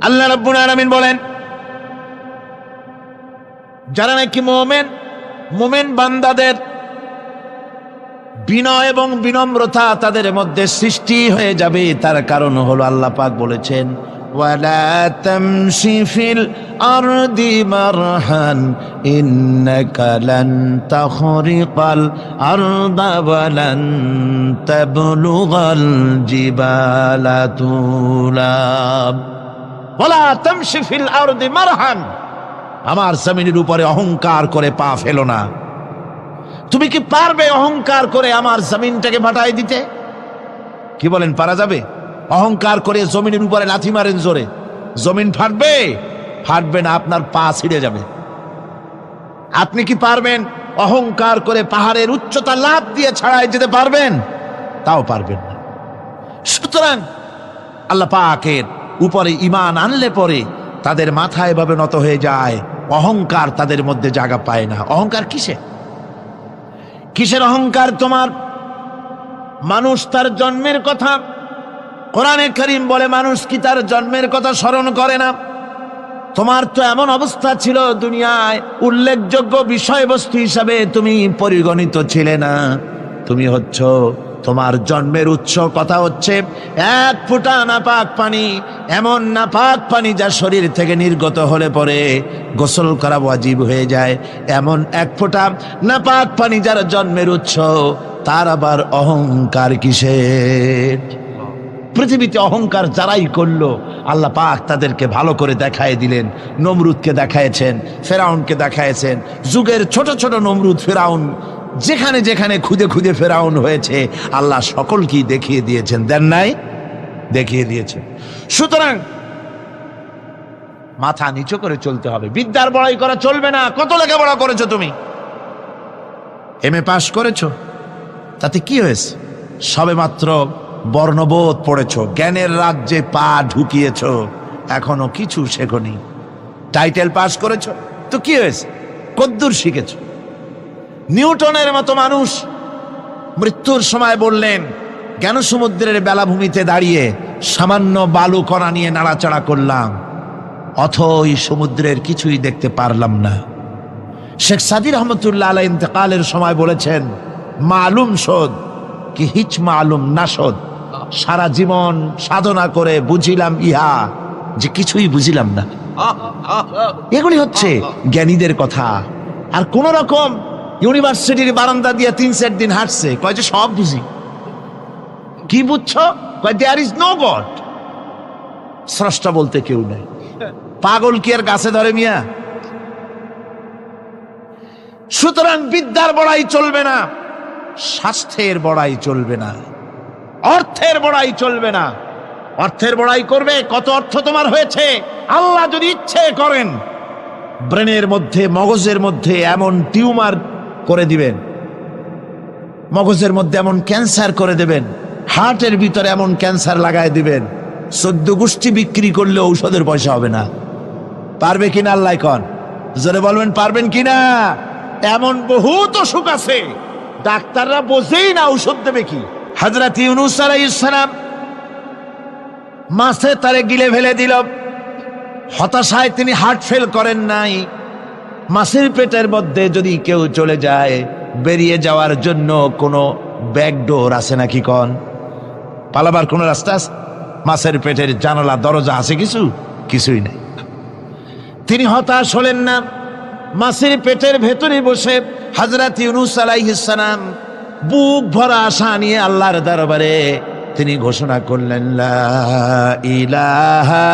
আল্লাহ রাব্বুল আলামিন বলেন, যারা নাকি মুমিন বান্দাদের বিনয় এবং বিনম্রতা তাদের মধ্যে সৃষ্টি হয়ে যাবে, তার কারণ হলো আল্লাহ পাক বলেছেন, ওয়ালা তামশি ফিল আরদি মারহান ইন্নাকা লান তাখরিকাল আরদা ওয়া লান তাবলুগাল জিবালা তুলা। ওয়ালা তামশি ফিল আরদি মারহান, আমার জমিনের উপরে অহংকার করে পা ফেলো না। তুমি কি পারবে অহংকার করে আমার জমিনটাকে ফাটাই দিতে? কি বলেন, পারা যাবে? অহংকার করে জমিনের উপরে লাথি মারেন জোরে, জমিন ফাটবে? ফাটবে না, আপনার পা ছিঁড়ে যাবে। আপনি কি পারবেন অহংকার করে পাহাড়ের উচ্চতা লাফ দিয়ে ছাড়াই যেতে পারবেন? তাও পারবেন না। সুতরাং আল্লাহ পাকের উপরে ঈমান আনলে পরে তাদের মাথা এভাবে নত হয়ে যায়, অহংকার তাদের মধ্যে জায়গা পায় না। অহংকার কিসের অহংকার তোমার? মানুষ তার জন্মের কথা, কোরআনে কারীম বলে মানুষ কি তার জন্মের কথা স্মরণ করে না? তোমার তো এমন অবস্থা ছিল, দুনিয়ায় উল্লেখযোগ্য বিষয়বস্তু হিসাবে তুমি পরিগণিত ছিলে না। তুমি হচ্ছ, তোমার জন্মের উৎস কথা হচ্ছে এক ফোঁটা নাপাক পানি, এমন নাপাক পানি যা শরীর থেকে নির্গত হলে পরে গোসল করা ওয়াজিব হয়ে যায়। এমন এক ফোঁটা নাপাক পানি যার জন্মের উৎস, তার আবার অহংকার কিসের? পৃথিবীতে অহংকার যারাই করলো আল্লাহ পাক তাদেরকে ভালো করে দেখায় দিলেন। নমরুদকে দেখায়ছেন, ফেরাউনকে দেখায়ছেন। যুগের ছোট ছোট নমরুদ, ফেরাউন, যেখানে যেখানে খুদে খুদে ফেরাউন হয়েছে আল্লাহ সকলকেই দেখিয়ে দিয়েছেন। দেন নাই? দেখিয়ে দিয়েছেন। সুতরাং মাথা নিচু করে চলতে হবে, বিদ্যার বড়াই করা চলবে না। কত লেখাপড়া করেছো তুমি? এমএ পাশ করেছো, তাতে কি হয়েছে? সবে মাত্র বর্ণবোধ পড়েছো, জ্ঞানের রাজ্যে পা ঢুকিয়েছো, এখনো কিছু শেখনি। টাইটেল পাস করেছো, তো কি হয়েছে? কদ্দুর শিখেছো? নিউটনের মতো মানুষ মৃত্যুর সময় বললেন, জ্ঞান সমুদ্রের বেলাভূমিতে দাঁড়িয়ে সামান্য বালু কণা নিয়ে নাড়াচাড়া করলাম, অথই সমুদ্রের কিছুই দেখতে পারলাম না। শেখ সাদী রহমতুল্লাহ আলাইহি ইন্তেকালের সময় বলেছেন, মালুম শোধ কি হিচ মালুম না শোধ। সারা জীবন সাধনা করে বুঝিলাম ইহা, যে কিছুই বুঝিলাম না। এগুলি হচ্ছে জ্ঞানীদের কথা। আর কোন রকম ইউনিভার্সিটির বারান্দা দিয়ে 3-4 দিন হাঁটছে, কয় যে সব বুঝি। কি বুঝছো? কয় দেয়ার ইজ নো গড, স্রষ্টা বলতে কেউ নেই। পাগল কি আর গাছে ধরে মিয়া? সুতরাং বিদ্যার বড়াই চলবে না, স্বাস্থ্যের বড়াই চলবে না, অর্থের বড়াই চলবে না। অর্থের বড়াই করবে, কত অর্থ তোমার হয়েছে? আল্লাহ যদি ইচ্ছে করেন ব্রেনের মধ্যে, মগজের মধ্যে এমন টিউমার করে দিবেন, মগজের মধ্যে এমন ক্যান্সার করে দেবেন, হার্টের ভিতরে এমন ক্যান্সার লাগায় দিবেন 14 গোষ্ঠী বিক্রি করলে ঔষধের পয়সা হবে না। পারবে কিনা আল্লাহ কন, জোরে বলবেন পারবেন কিনা? এমন বহুত অসুখ আছে ডাক্তাররা বোঝেই না ঔষধ দেবে কি। হযরত ইউনূস আলাইহিস সালাম মাছে তারে গিলে ফেলে দিল, হতাশায় তিনি হার্ট ফেল করেন নাই। মাছের পেটের মধ্যে যদি কেউ চলে যায়, বেরিয়ে যাওয়ার জন্য কোনো ব্যাকডোর আছে নাকি কন? পালাবার কোনো রাস্তা আছে? মাছের পেটের জানালা দরজা আছে কিছু? কিছুই নাই। তিনি হতাশ হলেন না, মাছের পেটের ভেতরে বসে হযরত ইউনূস আলাইহিস সালাম বুক ভরা আশা নিয়ে আল্লাহর দরবারে তিনি ঘোষণা করলেন, লা ইলাহা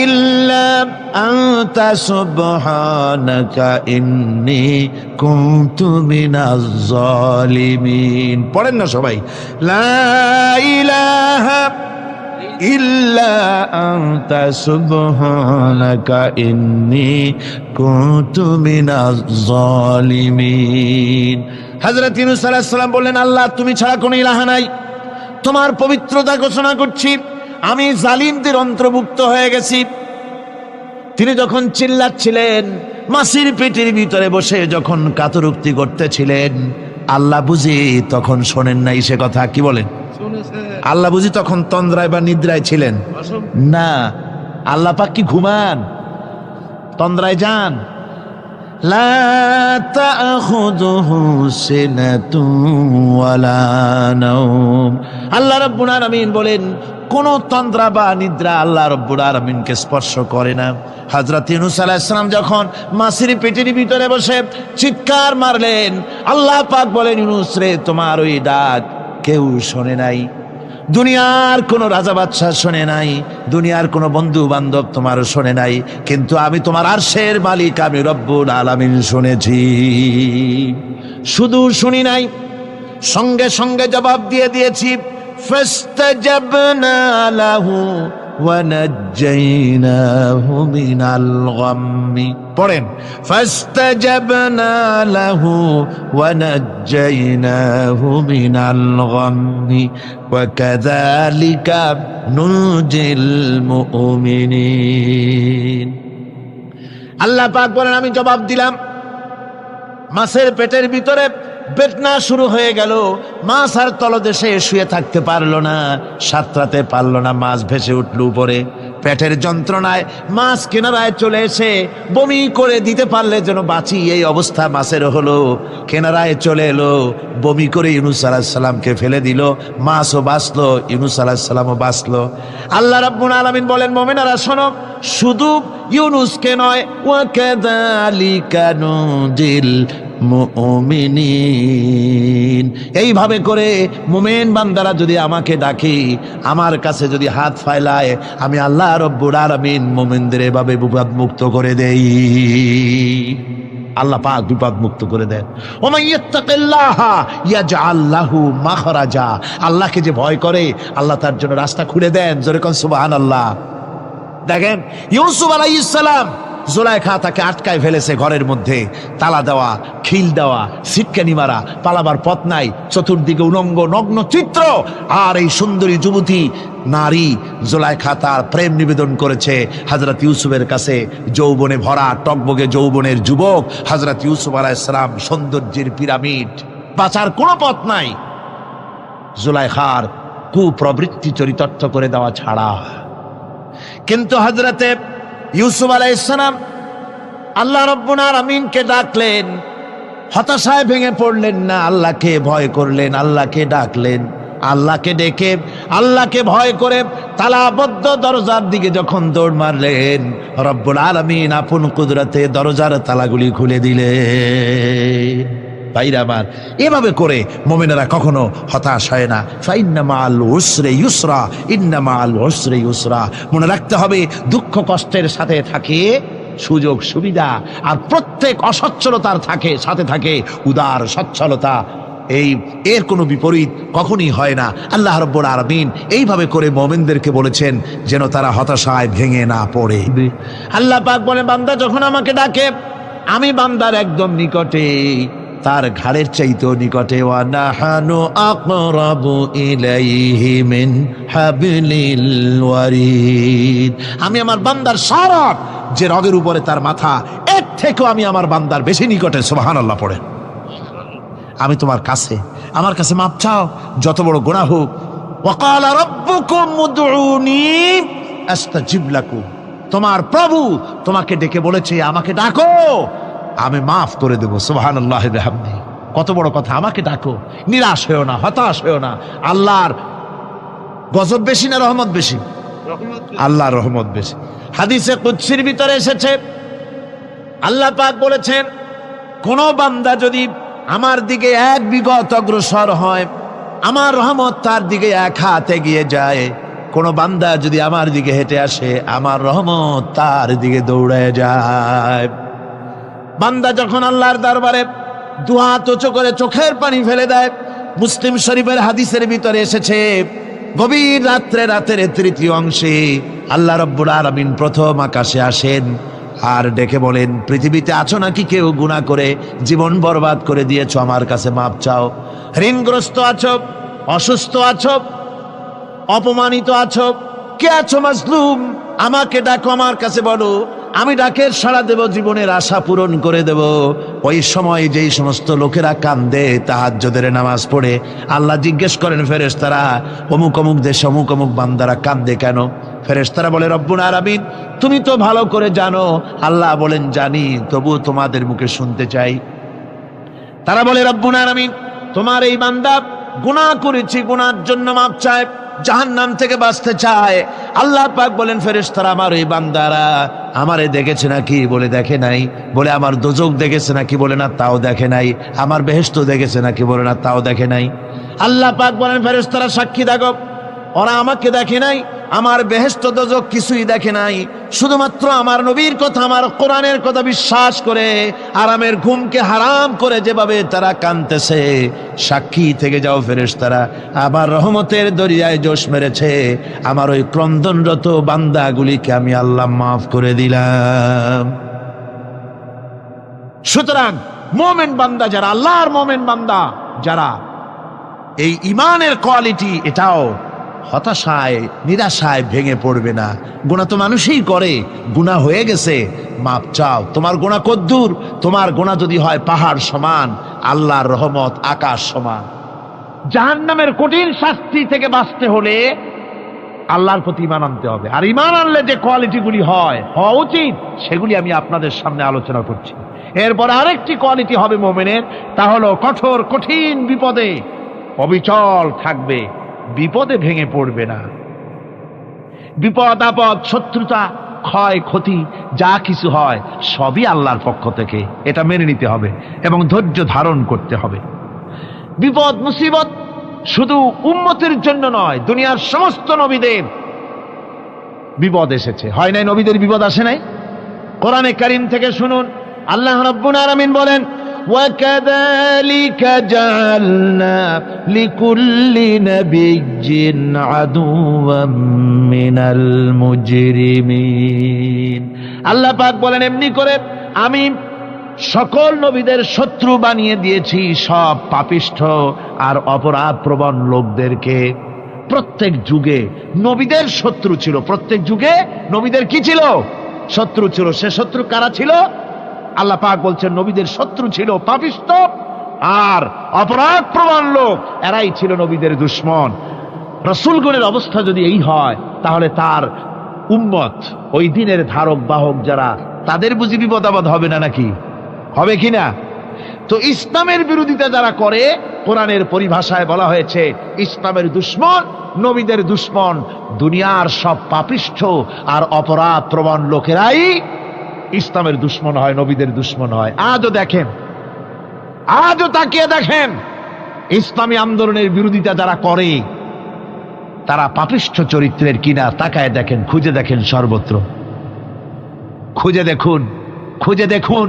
ইল্লা আনতা সুবহানাকা ইন্নী কুনতু মিনাজ জালিমিন। পড়েন না সবাই, লা ইলাহা ইল্লা আনতা সুবহানাকা ইন্নী কুনতু মিনাজ জালিমিন। হযরত ইউনূস আলাইহিস সালাম বললেন, আল্লাহ তুমি ছাড়া কোনো ইলাহা নাই, তোমার পবিত্রতা ঘোষণা করছি, আমি জালিমদের অন্তর্ভুক্ত হয়ে গেছি। তিনি যখন চিল্লাচ্ছিলেন, মাছের পেটের ভিতরে বসে যখন কাতরুক্তি করতেছিলেন, আল্লাহ বুঝি তখন শোনেন নাই সে কথা? কি বলেন? আল্লাহ বুঝি তখন তন্দ্রায় বা নিদ্রায় ছিলেন না? আল্লাহ পাক কি ঘুমান? তন্দ্রায় যান? লা তাখুযুহু সিনাতুন ওয়ালা নাওম। আল্লাহ রাব্বুল আলামিন বলেন, কোন তন্দ্রা বা নিদ্রা আল্লাহ রাব্বুল আলামিনকে স্পর্শ করে না। হযরত ইউনূস আলাইহিস সালাম যখন মাছের পেটের ভিতরে বসে চিৎকার মারলেন, আল্লাহ পাক বলেন, ইউনূস রে, তোমার ওই ডাক কেউ শোনে নাই, দুনিয়ার কোন রাজা বাদশাহ শোনে নাই, দুনিয়ার কোন বন্ধু বান্ধব তোমার শোনে নাই, কিন্তু আমি তোমার আরশের মালিক, আমি রব্বুল আলামিন শুনেছি। শুধু শুনি নাই, সঙ্গে সঙ্গে জবাব দিয়ে দিয়েছি। ফাস্তাজাবনা লাহু ওয়া নাজ্জাইনাহু মিনাল গাম্মি। পড়েন, ফাস্তাজাবনা লাহু ওয়া নাজ্জাইনাহু মিনাল গাম্মি ওয়া কাযালিকা নুনজিল মুমিনিন। আল্লাহ পাক বলেন, আমি জবাব দিলাম। মাছের পেটের ভিতরে বেদনা শুরু হয়ে গেল, মাছ আর তলদেশে শুয়ে থাকতে পারলো না, সাঁতরাতে পারলো না, মাছ ভেসে উঠল উপরে। পেটের যন্ত্রণায় মাছ কিনারায় চলে এসে বমি করে দিতে পারলে যেন বাঁচি, এই অবস্থা মাছের হলো। কিনারায় চলে এলো, বমি করে ইউনূস আলাইহিস সালামকে ফেলে দিল, মাছও বাঁচলো, ইউনূস আলাইহিস সালামও বাঁচলো। আল্লাহ রাব্বুল আলামিন বলেন, মুমিনেরা শোনো, শুধু ইউনূসকে নয়, ওয়া কাযালিকা নুনজিল মুমিনিন। এইভাবে করে মুমিন বান্দারা যদি আমাকে ডাকে, আমার কাছে যদি হাত ফাইলায়, আমি আল্লাহ রব্বুল আলামিন মুমিনদের এভাবে বিপদ মুক্ত করে দেই। আল্লাহ পাক বিপদ মুক্ত করে দেন। ওমান ইয়াত্তাকিল্লাহা ইয়াজআল লাহু মাখরাজা। আল্লাহকে যে ভয় করে, আল্লাহ তার জন্য রাস্তা খুলে দেন। জোরে কোন সুবহানাল্লাহ। দেখেন, ইউসুফ আলাইহিস সালাম, জুলাইখা তাকে আটকায় ফেলেছে ঘরের মধ্যে, তালা দেওয়া, খিল দেওয়া, সিটকানি মারা, পালাবার পথ নাই, চতুর্দিকে উলঙ্গ নগ্ন চিত্র। আর এই সুন্দরী যুবতী নারী জুলাইখা তার প্রেম নিবেদন করেছে হযরত ইউসুফের কাছে। যৌবনে ভরা টকবগে যৌবনের যুবক হযরত ইউসুফ আলাইহিস সালাম, সৌন্দর্যের পিরামিড, বাঁচার কোনো পথ নাই জুলাইখার কুপ্রবৃত্তি চরিতার্থ করে দেওয়া ছাড়া। কিন্তু হযরতে ইউসুফ আলাইহিস সালাম আল্লাহ রাব্বুল আলামিনকে ডাকলেন, হতাশায় ভেঙে পড়লেন না, আল্লাহকে ভয় করলেন, আল্লাহকে ডাকলেন। আল্লাহকে ডেকে, আল্লাহকে ভয় করে তালাবদ্ধ দরজার দিকে যখন দৌড় মারলেন, রব্বুল আলামিন আপন কুদরতে দরজার তালাগুলি খুলে দিলেন। ভাইরা আমার, এভাবে করে মুমিনেরা কখনো হতাশ হয় না। ফাইন্না মাআল উসরি ইউসরা, ইন্না মাআল উসরি ইউসরা। মনে রাখতে হবে, দুঃখ কষ্টের সাথে থাকে সুযোগ সুবিধা, আর প্রত্যেক অসচ্ছলতার সাথে থাকে উদার সচ্ছলতা। এর কোনো বিপরীত কখনই হয় না। আল্লাহ রাব্বুল আলামিন এইভাবে করে মুমিনদেরকে বলেছেন যেন তারা হতাশায় ভেঙে না পড়ে। আল্লাহ পাক বলে, বান্দা যখন আমাকে ডাকে, আমি বান্দার একদম নিকটে, তার ঘাড়ের চাইতেও নিকটে। ওয়া নাহানু আকরাবু ইলাইহি মিন হাবলিল ওয়ারিদ, আমি আমার বান্দার সারাত যে রগের উপরে তার মাথা, এর থেকেও আমি আমার বান্দার বেশি নিকটে। সুবহানাল্লাহ পড়ে। আমি তোমার কাছে, আমার কাছে মাপ চাও, যত বড় গুনাহ হোক। ওয়া ক্বালা রাব্বুকুম উদউনি আস্তাজিব লাকুম, তোমার প্রভু তোমাকে ডেকে বলেছে আমাকে ডাকো, আমি মাফ করে দেব। সুবহানাল্লাহি ওয়া বিহামদিহি, কত বড় কথা, আমাকে ডাকো, নিরাশ হয়েও না, হতাশ হয়েও না। আল্লাহর গজব বেশি না রহমত বেশি? আল্লাহর রহমত বেশি। হাদিসে কুদসির ভিতরে এসেছে, আল্লাহ পাক বলেছেন, কোন বান্দা যদি আমার দিকে এক বিগত অগ্রসর হয়, আমার রহমত তার দিকে এক হাত এগিয়ে যায়। কোন বান্দা যদি আমার দিকে হেঁটে আসে, আমার রহমত তার দিকে দৌড়ে যায়। বান্দা যখন আল্লাহর দরবারে দুহাত উঁচু করে চোখের পানি ফেলে দেয়, মুসলিম শরীফের হাদিসের ভিতরে এসেছে, গভীর রাত্রে, রাতের তৃতীয় অংশে আল্লাহ রাব্বুল আলামিন প্রথম আকাশে আসেন আর ডেকে বলেন, পৃথিবীতে আছো নাকি কেউ গুনাহ করে জীবন বরবাদ করে দিয়েছো, আমার কাছে মাপ চাও। ঋণগ্রস্ত আছো, অসুস্থ আছো, অপমানিত আছো, কে আছো মাজলুম, আমাকে ডাকো, আমার কাছে বলো, আমি ডাকের সাড়া দেব, জীবনের আশা পূরণ করে দেব। ওই সময় যেই সমস্ত লোকেরা কান্দে তাহাজ্জুদের নামাজ পড়ে, আল্লাহ জিজ্ঞেস করেন ফেরেশতারা, অমুক অমুক দেশে অমুক অমুক বান্দারা কান্দে কেন? ফেরেশতারা বলে, রব্বুল আলামিন তুমি তো ভালো করে জানো। আল্লাহ বলেন, জানি, তবু তোমাদের মুখে শুনতে চাই। তারা বলে, রব্বুল আলামিন তোমার এই বান্দা গুনাহ করেছে, গুনার জন্য মাপ চায়, জাহান্নাম থেকে বাঁচতে চায়। আল্লাহ পাক বলেন, ফেরেশতারা আমার এই বান্দারা আমারে দেখেছে নাকি? বলে দেখে নাই। বলে আমার দোজখ দেখেছে নাকি? বলে না, তাও দেখে নাই। আমার বেহেশত দেখেছে নাকি? বলে না, তাও দেখে নাই। আল্লাহ পাক বলেন, ফেরেশতারা সাক্ষী থাকো, ওরা আমাকে দেখে নাই, আমার বেহেশত দোজখ কিছুই দেখে নাই, শুধুমাত্র আমার নবীর কথা, আমার কোরআনের কথা বিশ্বাস করে আরামের ঘুমকে হারাম করে যেভাবে তারা কাঁদতেছে, সাক্ষী থেকে যাও ফেরেশতারা, আমার রহমতের দরিয়ায় জোশ মেরেছে, আমার ওই ক্রন্দনরত বান্দাগুলিকে আমি আল্লাহ মাফ করে দিলাম। সুতরাং মোমেন বান্দা যারা, আল্লাহর মোমেন বান্দা যারা, এই ইমানের কোয়ালিটি, এটাও হতাশায় নিরাশায় ভেঙে পড়বে না। গুনাহ তো মানুষই করে, গুনাহ হয়ে গেছে, মাপ চাও। তোমার গুনাহ কদ্দূর? তোমার গুনাহ যদি হয় পাহাড় সমান, আল্লাহর রহমত আকাশ সমান। জাহান্নামের কঠিন শাস্তি থেকে বাঁচতে হলে আল্লাহর প্রতি ঈমান আনতে হবে। আর ঈমান আনলে যে কোয়ালিটিগুলি হওয়া উচিত, সেগুলি আমি আপনাদের সামনে আলোচনা করছি। এরপর আরেকটি কোয়ালিটি হবে মোমেনের, তা হলো কঠোর কঠিন বিপদে অবিচল থাকবে, বিপদে ভেঙে পড়বে না। বিপদ আপদ, শত্রুতা, ক্ষয় ক্ষতি যা কিছু হয় সবই আল্লাহর পক্ষ থেকে, এটা মেনে নিতে হবে এবং ধৈর্য ধারণ করতে হবে। বিপদ মুসিবত শুধু উম্মতের জন্য নয়, দুনিয়ার সমস্ত নবীদের বিপদ এসেছে, হয় নাই? নবীদের বিপদ আসে নাই? কোরআনে কারীম থেকে শুনুন, আল্লাহ রাব্বুল আলামিন বলেন, وَكَذَلِكَ جَعَلْنَا لِكُلِّ نَبِيٍّ عَدُوًّا مِّنَ الْمُجْرِمِينَ। আল্লাহ পাক বলেন, এমনি করে আমি সকল নবীদের শত্রু বানিয়ে দিয়েছি সব পাপিষ্ঠ আর অপরাধ প্রবণ লোকদেরকে। প্রত্যেক যুগে নবীদের শত্রু ছিল, প্রত্যেক যুগে নবীদের কি ছিল? শত্রু ছিল। সে শত্রু কারা ছিল? আল্লাহ পাক বলছেন, নবীদের শত্রু ছিল পাপিষ্ঠ আর অপরাধ প্রবণ লোক, এরাই ছিল নবীদের দুশমন। রাসূলগণের অবস্থা যদি এই হয়, তাহলে তার উম্মত, ওই দিনের ধারক বাহক যারা, তাদের বুঝি বিপদ আপদ হবে না? নাকি হবে কিনা? তো ইসলামের বিরোধিতা যারা করে, কোরআনের পরিভাষায় বলা হয়েছে ইসলামের দুশমন, নবীদের দুশমন। দুনিয়ার সব পাপিষ্ঠ আর অপরাধ প্রবণ লোকেরাই ইসলামের দুশমন হয়, নবীদের দুশমন হয়। আজও দেখেন, আজও তাকিয়ে দেখেন, ইসলামী আন্দোলনের বিরোধিতা যারা করে তারা পাপিষ্ঠ চরিত্রের কিনা, তাকায় দেখেন, খুঁজে দেখেন, সর্বত্র খুঁজে দেখুন, খুঁজে দেখুন।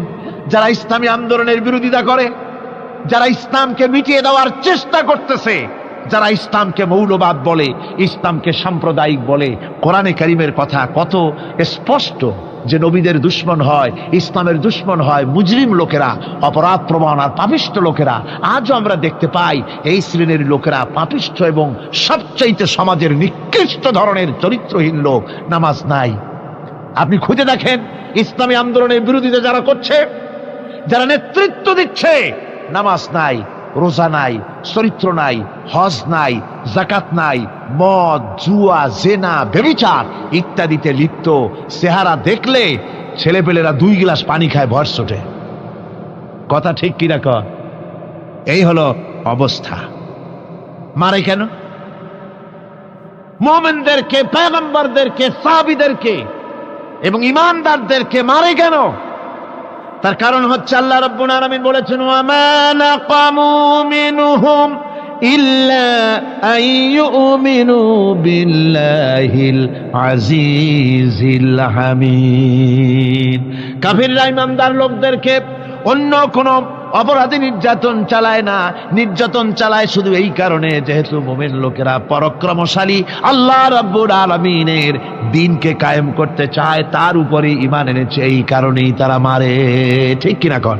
যারা ইসলামী আন্দোলনের বিরোধিতা করে, যারা ইসলামকে মিটিয়ে দেওয়ার চেষ্টা করতেছে, যারা ইসলামকে মৌলবাদ বলে, ইসলামকে সাম্প্রদায়িক বলে। কোরআনে কারীমের কথা কত স্পষ্ট যে নবীদের দুশমন হয়, ইসলামের দুশমন হয় মুজরিম লোকেরা, অপরাধ প্রবণ আর পাপিষ্ঠ লোকেরা। আজও আমরা দেখতে পাই এই শ্রেণীর লোকেরা পাপিষ্ঠ এবং সবচাইতে সমাজের নিকৃষ্ট ধরনের চরিত্রহীন লোক। নামাজ নাই। আপনি খুঁজে দেখেন ইসলামী আন্দোলনের বিরোধিতা যারা করছে, যারা নেতৃত্ব দিচ্ছে, নামাজ নাই, রোজা নাই, চরিত্র নাই, হজ নাই, যাকাত নাই, মদ, জুয়া, জেনা, ব্যভিচার ইত্যাদিতে লিপ্ত। চেহারা দেখলে ছেলেপেলেরা 2 গ্লাস পানি খায় ভরস ওঠে। কথা ঠিক কিনা কর? এই হলো অবস্থা। মারে কেন? মুমিনদেরকে, পয়গম্বরদেরকে, সাহাবীদেরকে এবং ঈমানদারদেরকে মারে কেন? তার কারণ হচ্ছে আল্লাহ রাব্বুল আলামিন বলেছেন, ওয়া মা নাকামু মিনহুম ইল্লা আইয়ুমিনু বিল্লাহিল আজিজিল হামিদ। কাফিররা ঈমানদার লোকদেরকে অন্য কোন অপরাধী নির্যাতন চালায় না, নির্যাতন চালায় শুধু এই কারণে যেহেতু মুমিন লোকেরা পরাক্রমশালী, আল্লাহ রাব্বুল আলামিনের দ্বীনকে কায়েম করতে চায়, তার উপরে ঈমান এনেছে, এই কারণেই তারা মারে। ঠিক কিনা কর?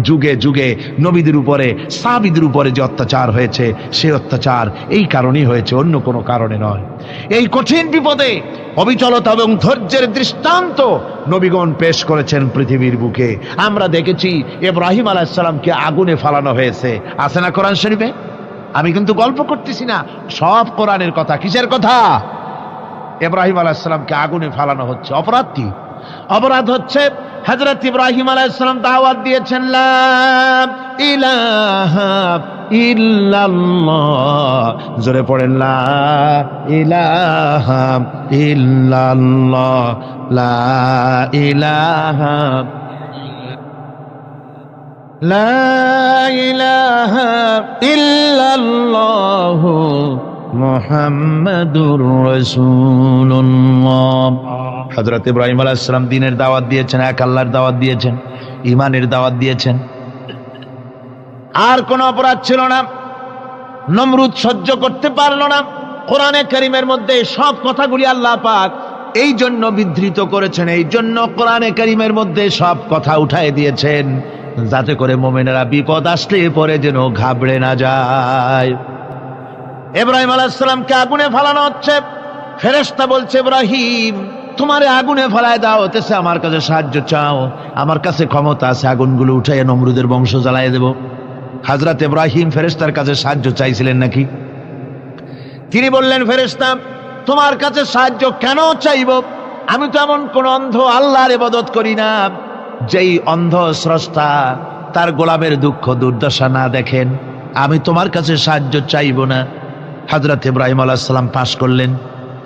যুগে যুগে নবীদের উপরে, সাহাবীদের উপরে যে অত্যাচার হয়েছে, সেই অত্যাচার এই কারণেই হয়েছে, অন্য কোনো কারণে নয়। এই কঠিন বিপদে অবিচলতা এবং ধৈর্যের দৃষ্টান্ত নবীগণ পেশ করেছেন পৃথিবীর বুকে। আমরা দেখেছি ইব্রাহিম আলাইহিস সালামকে আগুনে ফালানো হয়েছে, আছে না কোরআন শরীফে? আমি কিন্তু গল্প করতেছি না, সব কোরআনের কথা। কিসের কথা? ইব্রাহিম আলাইহিস সালামকে আগুনে ফালানো হচ্ছে। অপরাধ কি? অপরাধ হচ্ছে হযরত ইব্রাহিম আলাইহিস সালাম দাওয়াত দিয়েছেন, লা ইলাহা ইল্লাল্লাহ। জোরে পড়েন, লা ইলাহা ইল্লাল্লাহ, লা ইলাহা, লা ইলাহা ইল্লাল্লাহ মুহাম্মাদুর রাসূলুল্লাহ। হযরত ইব্রাহিম আলাইহিস সালাম দ্বীনের দাওয়াত দিয়েছেন, এক আল্লাহর দাওয়াত দিয়েছেন, ঈমানের দাওয়াত দিয়েছেন। আর কোন অপরাধ ছিল না। নমরুদ সহ্য করতে পারল না। কোরআনে কারীমের মধ্যে সব কথাগুলি আল্লাহ পাক এই জন্য বিধৃত করেছেন, এই জন্য কোরআনে কারীমের মধ্যে সব কথা উঠায় দিয়েছেন, যাতে করে মুমিনেরা বিপদ আসলে পরে যেন ঘাবড়ে না যায়। ইব্রাহিম আলাইহিস সালামকে আগুনে ফালানো হচ্ছে। ফেরেশতা বলছে, ইব্রাহিম তোমারে আগুনে ফেলায় দাও, হতেছে আমার কাছে সাহায্য চাও, আমার কাছে ক্ষমতা আছে, আগুনগুলো উঠাইয়া নমরুদের বংশ জ্বালাইয়া দেব। হযরত ইব্রাহিম ফেরেশতার কাছে সাহায্য চাইছিলেন নাকি? তিনি বললেন, ফেরেশতা তোমার কাছে সাহায্য কেন চাইব? আমি তো এমন কোন অন্ধ আল্লাহর ইবাদত করি না যেই অন্ধ স্রষ্টা তার গোলামের দুঃখ দুর্দশা না দেখেন। আমি তোমার কাছে সাহায্য চাইব না। হযরত ইব্রাহিম আলাইহিস সালাম পাশ করলেন।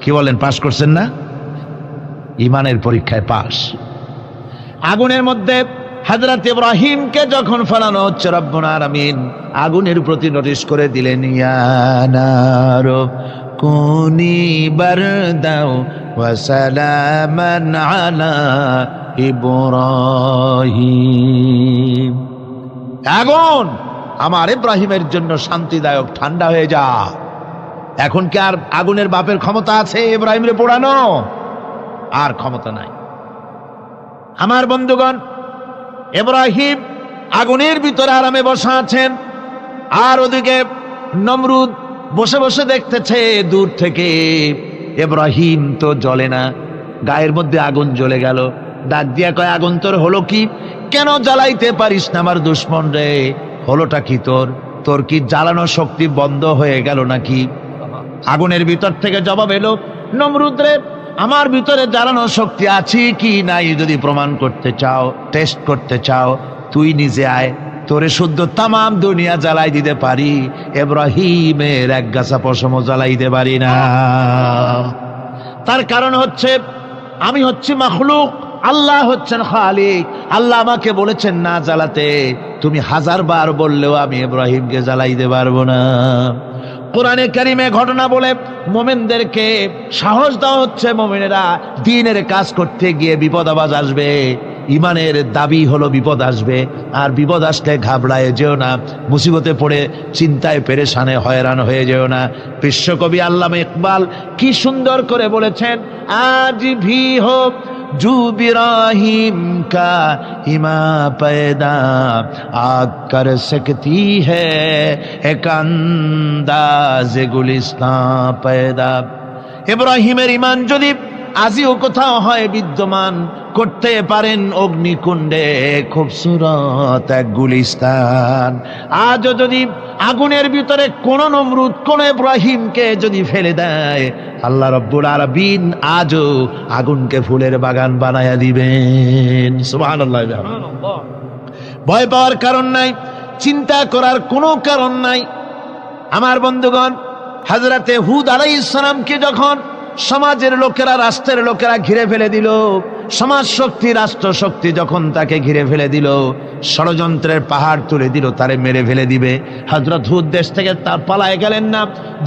কি বলেন, পাশ করছেন না? ঈমানের পরীক্ষায় পাশ। আগুনের মধ্যে হযরত ইব্রাহিমকে যখন ফেলানো হচ্ছে, রব্বুল আলামিন আগুনের প্রতি নোটিশ করে দিলেন, ইয়া নারু কুনি বারদাও ওয়া সালামান আলা ইব্রাহিম। আগুন আমার ইব্রাহিমের জন্য শান্তিদায়ক, ঠান্ডা হয়ে যা। এখন কি আর আগুনের বাপের ক্ষমতা আছে ইব্রাহিমরে পোড়ানো? আর ক্ষমতা নাই। আমার বন্ধুগণ, ইব্রাহিম আগুনের ভিতরে আরামে বসা আছেন, আর ওদিকে নমরুদ বসে বসে দেখতেছে দূর থেকে। ইব্রাহিম তো জ্বলে না, গায়ের মধ্যে আগুন জ্বলে গেল। ডাক দিয়া কয়, আগুন তোর হলো কি? কেন জ্বালাইতে পারিস না আমার দুশমন রে? হলোটা কি তোর? তোর কি জ্বালানো শক্তি বন্ধ হয়ে গেল নাকি? আগুনের ভিতর থেকে জবাব এলো, নমরুদ রে, আমার ভিতরে জ্বালানো শক্তি আছে কি নাই যদি প্রমাণ করতে চাও, টেস্ট করতে চাও, তুই নিজে আয়, তোরে শুদ্ধ তামাম দুনিয়া জ্বালাই দিতে পারি, ইব্রাহিমের এক গাছা পশমও জ্বালাইতে পারি না। তার কারণ হচ্ছে আমি হচ্ছি মাখলুক, আল্লাহ হচ্ছেন খালিক। আল্লাহ আমাকে বলেছেন না জ্বালাতে, তুমি 1000 বার বললেও আমি ইব্রাহিমকে জ্বালাইতে পারবো না। কোরআনে কারিমে ঘটনা বলে মুমিনদেরকে সাহস দেওয়া হচ্ছে, মুমিনেরা দ্বীনের কাজ করতে গিয়ে বিপদ আবাজ আসবে, ইমানের দাবি হলো বিপদ আসবে, আর বিপদ আসলে ঘাবড়ায় যেও না, মুসিবতে পড়ে চিন্তায় পেরেশানে হয়রান হয়ে যেও না। বিশ্বকবি আল্লামা ইকবাল কি সুন্দর করে বলেছেন, আজ ভি হোক জু বিরাহিম কা ইমা पैदा आग कर सकती है एक अंदाज गुलिस्तां पैदा। ইব্রাহিমের ইমান যদি আজিও কোথাও হয় বিদ্যমান, করতে পারেন অগ্নিকুণ্ডে খুবসুরত এক গুলিস্তান। আজও যদি আগুনের ভিতরে কোন নমরুদ কোন ইব্রাহিমকে যদি ফেলে দেয়, আল্লাহ রাব্বুল আলামিন আজও আগুনকে ফুলের বাগান বানায়া দিবেন। সুবহানাল্লাহ। ভয় পাওয়ার কারণ নাই, চিন্তা করার কোনো কারণ নাই। আমার বন্ধুগণ, হযরতে হুদ আলাইহিস সালামকে যখন সমাজের লোকেরা, রাষ্ট্রের লোকেরা ঘিরে ফেলে দিল, সমাজ শক্তি, রাষ্ট্র শক্তি যখন তাকে ঘিরে ফেলে দিল, ষড়যন্ত্রের পাহাড় তুলে দিল, তারে মেরে ফেলে দিবে, হযরত হুদ দেশ থেকে তার পালায় গেলেন না,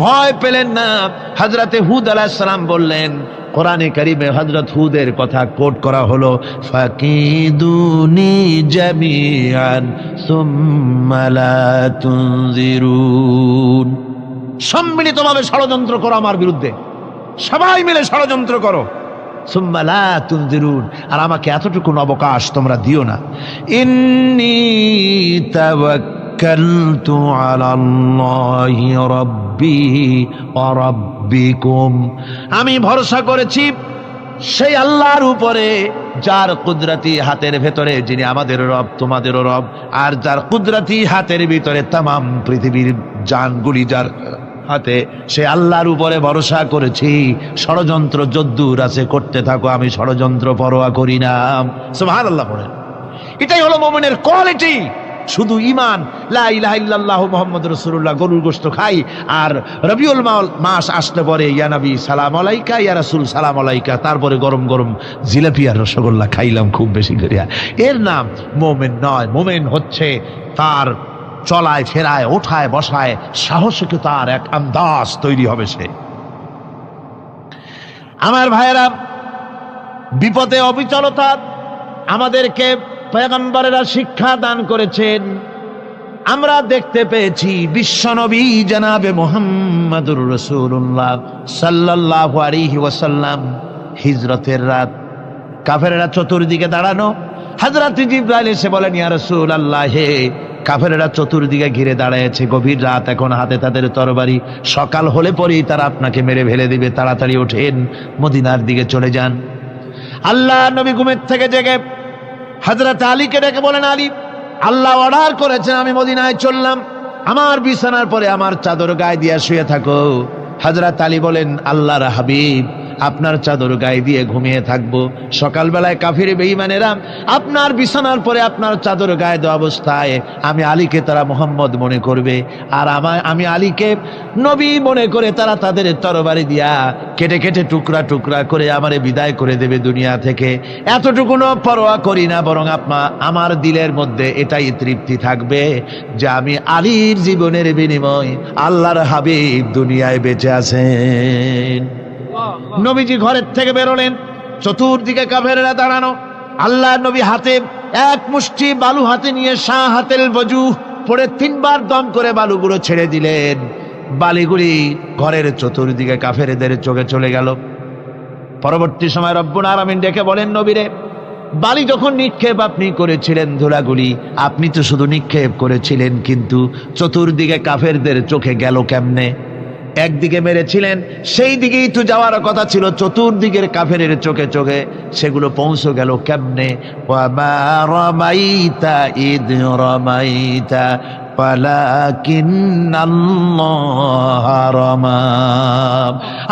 ভয় পেলেন না। হযরতে হুদ আলাইহিস সালাম বললেন, কোরআনে কারিমে হযরত হুদের কথা কোট করা হলো, ফাকিদুনি জামিআন সুম্মা লা তুনজিরুন। সম্মিলিতভাবে ষড়যন্ত্র করো আমার বিরুদ্ধে, সবাই মিলে ষড়যন্ত্র করো, সুম্মা লা তুনজিরুন, আর আমাকে এতটুকু অবকাশ তোমরা দিও না। ইন্নী তাওয়াক্কালতু আলাল্লাহি রাব্বি ওয়া রাব্বিকুম, আমি ভরসা করেছি সেই আল্লাহর উপরে যার কুদরতি হাতের ভেতরে, যিনি আমাদের রব তোমাদেরও রব, আর যার কুদরতি হাতের ভিতরে তামাম পৃথিবীর জানগুলি যার হাতে, সে আল্লাহর উপরে ভরসা করেছি। ষড়যন্ত্র যদ্দূর আছে করতে থাকো, আমি ষড়যন্ত্র পরোয়া করি না। সুবহানাল্লাহ পড়েন। এটাই হলো মুমিনের কোয়ালিটি। শুধু ঈমান, লা ইলাহা ইল্লাল্লাহু মুহাম্মাদুর রাসূলুল্লাহ, গরুর গোশত খাই, আর রবিউল মাস আসলে পরে ইয়া নবী সালাম আলাইকা, ইয়া রাসূল সালাম আলাইকা, তারপরে গরম গরম জিলাপি আর রসগোল্লা খাইলাম খুব বেশি করিয়া, এর নাম মুমিন নয়। মুমিন হচ্ছে তার চলায় ফেরায় ওঠায় বসায় সাহসিকতার এক আন্দাজ তৈরি হবে সে। আমার ভাইয়েরা, বিপদে অবিচলতা আমাদেরকে পয়গম্বরেরা শিক্ষা দান করেছেন। আমরা দেখতে পেয়েছি বিশ্বনবী জনাবে মুহাম্মদুর রাসূলুল্লাহ সাল্লাল্লাহু আলাইহি ওয়াসাল্লাম হিজরতের রাত, কাফেররা চতুর্দিকে দাঁড়ানো, হযরত জিবরাইল এসে বলেন, ইয়া রাসূলুল্লাহ, হে কাফেররা চতুর্দিকে ঘিরে দাঁড়িয়েছে, গভীর রাত, এখন হাতে তাদের তরবারি, সকাল হলে পরেই তারা আপনাকে মেরে ফেলে দিবে, তাড়াতাড়ি ওঠেন, মদিনার দিকে চলে যান। আল্লাহ নবী ঘুমের থেকে জেগে হযরত আলীকে ডেকে বলেন, আলী, আল্লাহ অর্ডার করেছেন আমি মদিনায় চললাম, আমার বিছানার পরে আমার চাদর গায়ে দিয়ে শুয়ে থাকো। হযরত আলী বলেন, আল্লাহর হাবিব, আপনার চাদর গায়ে দিয়ে ঘুমিয়ে থাকবো, সকালবেলায় কাফির বেঈমানেরা আপনার বিছানার পরে আপনার চাদর গায়ে দেওয়া অবস্থায় আমি আলীকে তারা মুহাম্মদ মনে করবে, আর আমি আলীকে নবী মনে করে তারা তাদের তরবারি দিয়া কেটে কেটে টুকরা টুকরা করে আমারে বিদায় করে দেবে দুনিয়া থেকে। এতটুকুনো পরোয়া করি না, বরং আমার দিলের মধ্যে এটাই তৃপ্তি থাকবে যে আমি আলীর জীবনের বিনিময় আল্লাহর হাবিব দুনিয়ায় বেঁচে আছেন। নবীজি ঘরের থেকে বেরোলেন, চতুর্দিকে কাফেররা দাঁড়ানো, আল্লাহ নবী হাতে এক মুষ্টি বালু হাতে নিয়ে শাহাতেল বজু পড়ে 3 বার দম করে বালুগুলো ছেড়ে দিলেন। বালিগুলি ঘরের চতুর্দিকে কাফেরদের চোখে চলে গেল। পরবর্তী সময় রব্বুল আলামিন ডেকে বলেন, নবীরে, বালি যখন নিক্ষেপ আপনি করেছিলেন, ধুলাগুলি আপনি তো শুধু নিক্ষেপ করেছিলেন, কিন্তু চতুর্দিকে কাফেরদের চোখে গেল কেমনে? একদিকে মেরেছিলেন, সেই দিকেই তো যাওয়ার কথা ছিল, চতুর্দিকের কাফেরের চোখে চোখে সেগুলো পৌঁছে গেল কেমনে? ওয়ামা রামাইতা ইদ রামাইতা ওয়ালাকিন্নাল্লাহ রামা।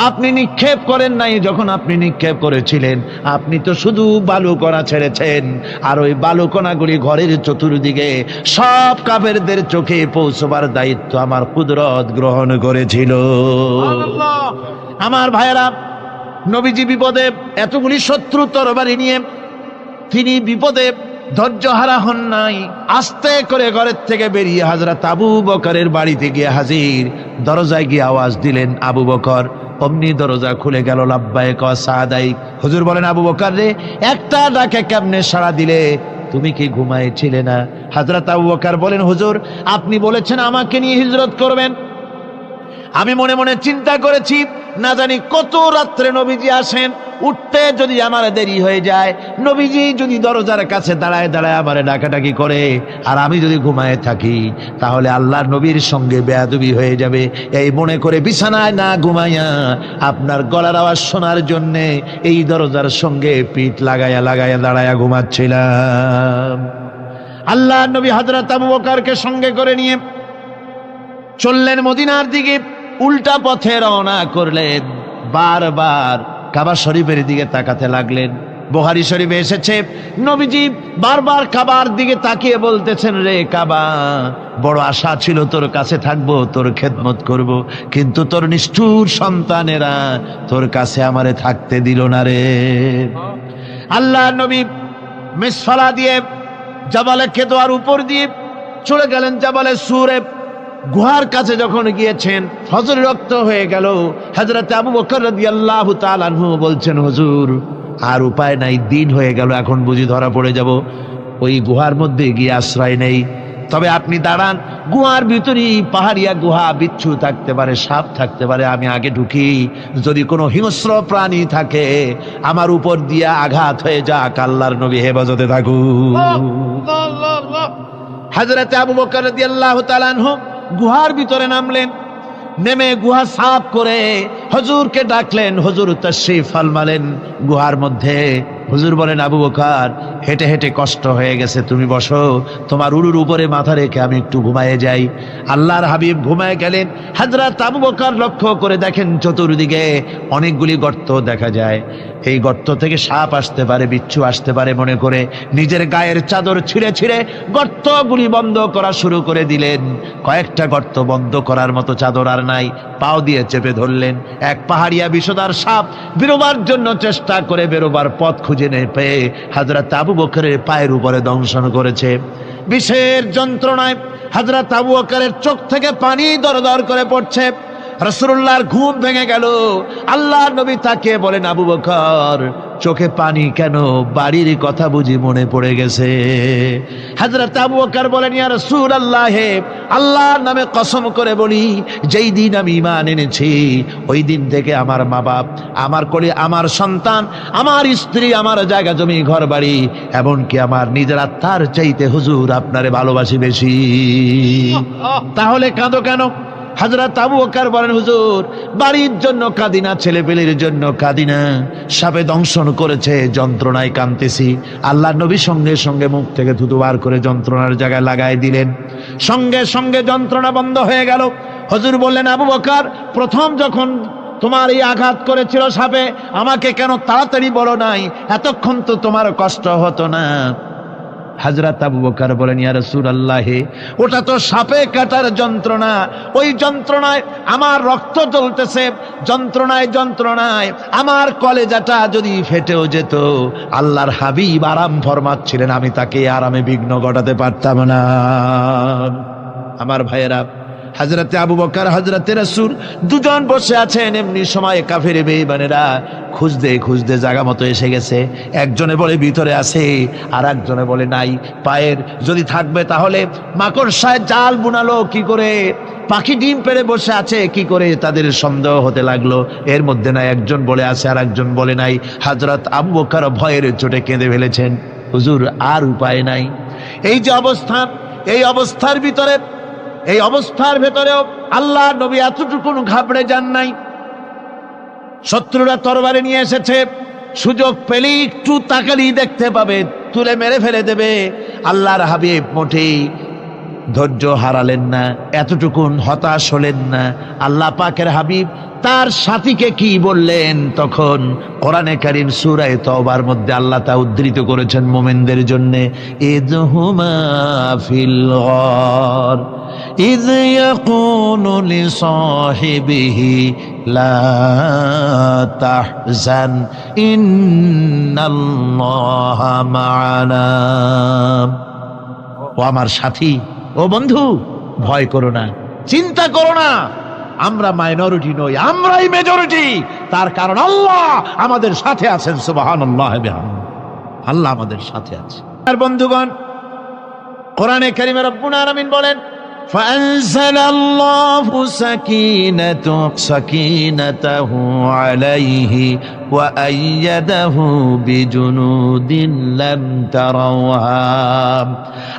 আপনি নিক্ষেপ করেন নাই, যখন আপনি নিক্ষেপ করেছিলেন আপনি তো শুধু বালুকণা ছেড়েছেন, আর ওই বালুকণাগুলি ঘরের চতুর্দিকে সব কাফেরদের চোখে পৌঁছবার দায়িত্ব আমার কুদরত গ্রহণ করেছিল। আমার ভাইয়েরা, নবীজি বিপদে, এতগুলি শত্রু তরবারি নিয়ে তিনি বিপদে ধৈর্য হারা হন নাই। আস্তে করে ঘরের থেকে বেরিয়ে হযরত আবু বকরের বাড়িতে গিয়ে হাজির। দরজায় গিয়ে আওয়াজ দিলেন, আবু বকর। অমনি দরজা খুলে গেল, লাব্বাইক ওয়া সাদাইক, হুজুর বলেন, আবু বকর রে, একটা ডাকে কেমনে সাড়া দিলে? তুমি কি ঘুমাইছিলে না? হযরত আবু বকর বলেন, হুজুর আপনি বলেছেন আমাকে নিয়ে হিজরত করবেন, আমি মনে মনে চিন্তা করেছি না জানি কত রাত্রে নবীজি আসেন, উঠতে যদি আমার দেরি হয়ে যায়, নবীজি যদি দরজার কাছে দাঁড়ায় দাঁড়ায় আমারে ডাকাডাকি করে আর আমি যদি ঘুমায় থাকি, তাহলে আল্লাহর নবীর সঙ্গে বেয়াদবি হয়ে যাবে। এই মনে করে বিছানায় না ঘুমাইয়া আপনার গলার আওয়াজ শোনার জন্যে এই দরজার সঙ্গে পিঠ লাগাইয়া লাগাইয়া দাঁড়াইয়া ঘুমাচ্ছিলাম। আল্লাহর নবী হযরত আবু বকরকে সঙ্গে করে নিয়ে চললেন মদিনার দিকে, উল্টা পথে রওনা করলেন। বারবার কাবা শরীফের দিকে তাকাতে লাগলেন। বুখারী শরীফে এসেছে, নবীজি বারবার কাবার দিকে তাকিয়ে বলতেছেন, রে কাবা, বড় আশা ছিল তোর কাছে থাকবো, তোর খেদমত করব, কিন্তু তোর নিষ্ঠুর সন্তানেরা তোর কাছে আমারে থাকতে দিল না রে। আল্লাহ নবী মিসফালা দিয়ে জাবালে কেদোয়ার উপর দিয়ে চলে গেলেন জাবালে সুরে। গুহার কাছে যখন গিয়েছেন, ফজর রক্ত হয়ে গেল। হযরত আবু বকর রাদিয়াল্লাহু তাআলা আনহু বলছেন, হুজুর আর উপায় নাই, দিন হয়ে গেল, এখন বুঝি ধরা পড়ে যাব, ওই গুহার মধ্যে গিয়ে আশ্রয় নেই। তবে আপনি দাঁড়ান, গুহার ভিতরেই পাহাড়িয়া গুহা, বিচ্ছু থাকতে পারে, সাপ থাকতে পারে, আমি আগে ঢুকি, যদি কোনো হিংস্র প্রাণী থাকে আমার উপর দিয়া আঘাত হয়ে যাক, আল্লাহর নবী হেফাজতে থাকুক। হযরত আবু বকর রাদিয়াল্লাহু তাআলা আনহু গুহার ভিতরে নামলেন। নেমে গুহা সাফ করে হুজুরকে ডাকলেন। হুজুর তাশরীফ ফরমালেন গুহার মধ্যে। হুজুর বলেন, আবু বকর হেঁটে হেঁটে কষ্ট হয়ে গেছে, তুমি বসো, তোমার উরুর উপরে মাথা রেখে আমি একটু ঘুমায়ে যাই। আল্লাহর হাবিব ঘুমায়ে গেলেন। হযরত আবু বকর লক্ষ্য করে দেখেন চতুর্দিকে অনেকগুলি গর্ত দেখা যায়। এই গর্ত থেকে সাপ আসতে পারে, বিচ্ছু আসতে পারে মনে করে নিজের গায়ের চাদর ছিঁড়ে ছিঁড়ে গর্তগুলি বন্ধ করা শুরু করে দিলেন। কয়েকটা গর্ত বন্ধ করার মতো চাদর আর নাই, পাও দিয়ে চেপে ধরলেন। এক পাহাড়িয়া বিষধর সাপ বেরোবার জন্য চেষ্টা করে বেরোবার পথ খুঁজে না পেয়ে হযরত আবু বকরের পায়ের উপরে দংশন করেছে। বিষের যন্ত্রণায় হযরত আবু বকরের চোখ থেকে পানি দরদর করে পড়ছে। রাসূলুল্লাহর ঘুম ভেঙে গেল। আল্লাহর নবী তাকে বলেন, আবু বকর চোখে পানি কেন? বাড়ির কথা বুঝি মনে পড়ে গেছে? হযরত আবু বকর বলেন, ইয়া রাসূলুল্লাহ, আল্লাহর নামে কসম করে বলি, যেই দিন আমি ঈমান এনেছি ওই দিন থেকে আমার মা বাপ, আমার কোলে আমার সন্তান, আমার স্ত্রী, আমার জায়গা জমি ঘর বাড়ি, এমনকি আমার নিজের আত্মার চাইতে হুজুর আপনারে ভালোবাসি বেশি। তাহলে কাঁদো কেন? হযরত আবু বকর বলেন, হুজুর বাড়ির জন্য কাঁদি না, ছেলেপেলের জন্য কাঁদি না, সাপে দংশন করেছে, যন্ত্রণায় কাঁদতেছি। আল্লাহর নবী সঙ্গে সঙ্গে মুখ থেকে থুতু বার করে যন্ত্রণার জায়গায় লাগাই দিলেন। সঙ্গে সঙ্গে যন্ত্রণা বন্ধ হয়ে গেল। হুজুর বললেন, আবু বকর প্রথম যখন তোমার এই আঘাত করেছিল সাপে, আমাকে কেন তাড়াতাড়ি বলো নাই? এতক্ষণ তো তোমার কষ্ট হতো না। হযরত আবু বকর বলেন, ইয়া রাসূলুল্লাহ, ওটা তো সাপে কাটার যন্ত্রণা, ওই যন্ত্রণায় আমার রক্ত জ্বলতেছে, যন্ত্রণায় যন্ত্রণায় আমার কলেজাটা যদি ফেটেও যেত। আল্লাহর হাবিব আরাম ফরমাচ্ছিলেন, আমি তাকে আরামে বিঘ্ন ঘটাতে পারতাম না। আমার ভাইয়েরা, হযরতে আবু বকর হযরতে রাসূল দুজন বসে আছেন। এমনি সময় কাফের বেঈমানেরা খুঁজতে খুঁজতে জায়গা মতো এসে গেছে। একজনে বলে ভিতরে আছে, আর একজনে বলে নাই। পায়ের যদি থাকবে তাহলে মাকড়সায় জাল বুনালো কি করে, পাখি ডিম পেড়ে বসে আছে কি করে, তাদের সন্দেহ হতে লাগলো। এর মধ্যে না একজন বলে আছে আর একজন বলে নাই। হযরত আবু বকর ভয়ের চোটে কেঁদে ফেলেছেন, হুজুর আর উপায় নাই। এই যে অবস্থান, এই অবস্থার ভিতরে, এই অবস্থার ভেতরেও আল্লাহর নবী এতটুকু ঘাবড়ে যান নাই। শত্রুরা তরবারি নিয়ে এসেছে, সুযোগ পেলেই একটু তাকালেই দেখতে পাবে, তুলে মেরে ফেলে দেবে। আল্লাহর হাবিব মোটেই ধৈর্য হারালেন না, এতটুকুন হতাশ হলেন না। আল্লাহ পাকের হাবিব তার সাথীকে কি বললেন? তখন কোরআনে কারীম সূরা তাওবার মধ্যে আল্লাহ তা উদ্ধৃত করেছেন মুমিনদের জন্য, ইযহুমা ফিল গার ইয ইয়াকুলু লিসাহিবিহি লা তাহজান ইন্নাল্লাহা মা'ানা। ও আমার সাথী, ও বন্ধু, ভয় করো না, চিন্তা করো না, আমরা মাইনরিটি নই, আমরাই মেজরিটি। তার কারণ আল্লাহ আমাদের সাথে আছেন। সুবহানাল্লাহ বিহামদিহি, আল্লাহ আমাদের সাথে আছে। আর বন্ধুগণ, কোরআনে কারীমে রব্বুল আলামিন বলেন فأنزل الله سكينته عليه وأيده بجنود لم تروها।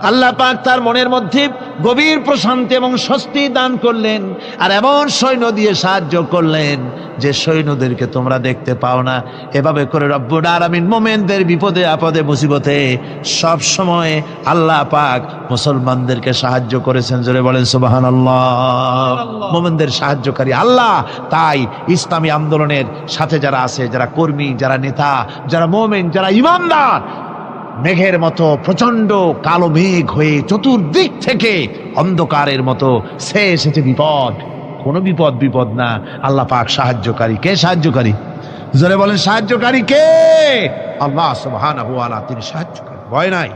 আল্লাহ পাক তার মনের মধ্যে গভীর প্রশান্তি এবং স্বস্তি দান করলেন, আর এমন সৈন্য দিয়ে সাহায্য করলেন যে সৈন্যদেরকে তোমরা দেখতে পাও না। এভাবে করে রব্বুল আলামিন মুমিনদের বিপদে আপদে মুসিবতে সব সময় আল্লাহ পাক মুসলমানদেরকে সাহায্য করেছেন। জোরে বলেন সুবহানাল্লাহ। মুমিনদের সাহায্যকারী আল্লাহ। তাই ইসলামী আন্দোলনের সাথে যারা আছে, যারা কর্মী, যারা নেতা, যারা মুমিন, যারা ঈমানদার, মেঘের মতো প্রচন্ড কালো মেঘ হয়ে চতুর্দিক থেকে অন্ধকারের মতো সে এসেছে বিপদ, কোনো বিপদ না। আল্লাহ পাক সাহায্যকারী। কে সাহায্যকারী? জোরে বলেন সাহায্যকারী কে? আল্লাহ সুবহানাহু ওয়া তাআলা, তিনি সাহায্যকারী, ভয় নাই।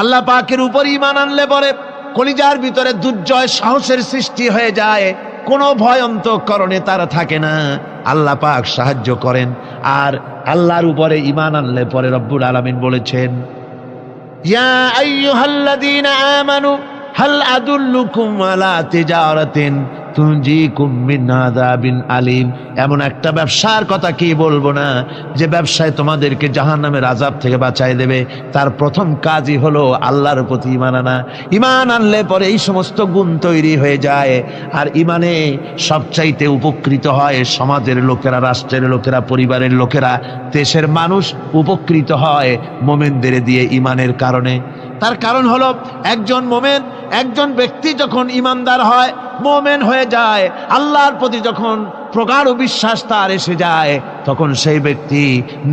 আল্লাহ পাকের উপর ঈমান আনলে পরে কলিজার ভিতরে দুর্জয় সাহসের সৃষ্টি হয়ে যায়, কোনো ভয় অন্তঃকরণে তার থাকে না। আল্লাহ পাক সাহায্য করেন। আর আল্লাহর উপরে ঈমান আনলে পরে রব্বুল আলামিন বলেছেন, ইয়া আইয়ুহাল্লাযীনা আমানু হাল আদুল্লুকুম আলা তিজারাতিন তুনজিকুম মিন আযাবিন আলীম। এমন একটা ব্যবসার কথা কি বলবো না যে ব্যবসায় তোমাদেরকে জাহান্নামের আযাব থেকে বাঁচায় দেবে। তার প্রথম কাজই হলো আল্লাহর প্রতি ঈমান আনা। ঈমান আনলে পরে এই সমস্ত গুণ তৈরি হয়ে যায়। আর ঈমানে সবচাইতে উপকৃত হয় সমাজের লোকেরা, রাষ্ট্রের লোকেরা, পরিবারের লোকেরা, দেশের মানুষ উপকৃত হয় মুমিনদের দিয়ে ঈমানের কারণে। তার কারণ হলো একজন মুমিন, একজন ব্যক্তি যখন ঈমানদার হয়, মুমিন হয়ে যায়, আল্লাহর প্রতি যখন প্রগাঢ় বিশ্বাস তার এসে যায়, তখন সেই ব্যক্তি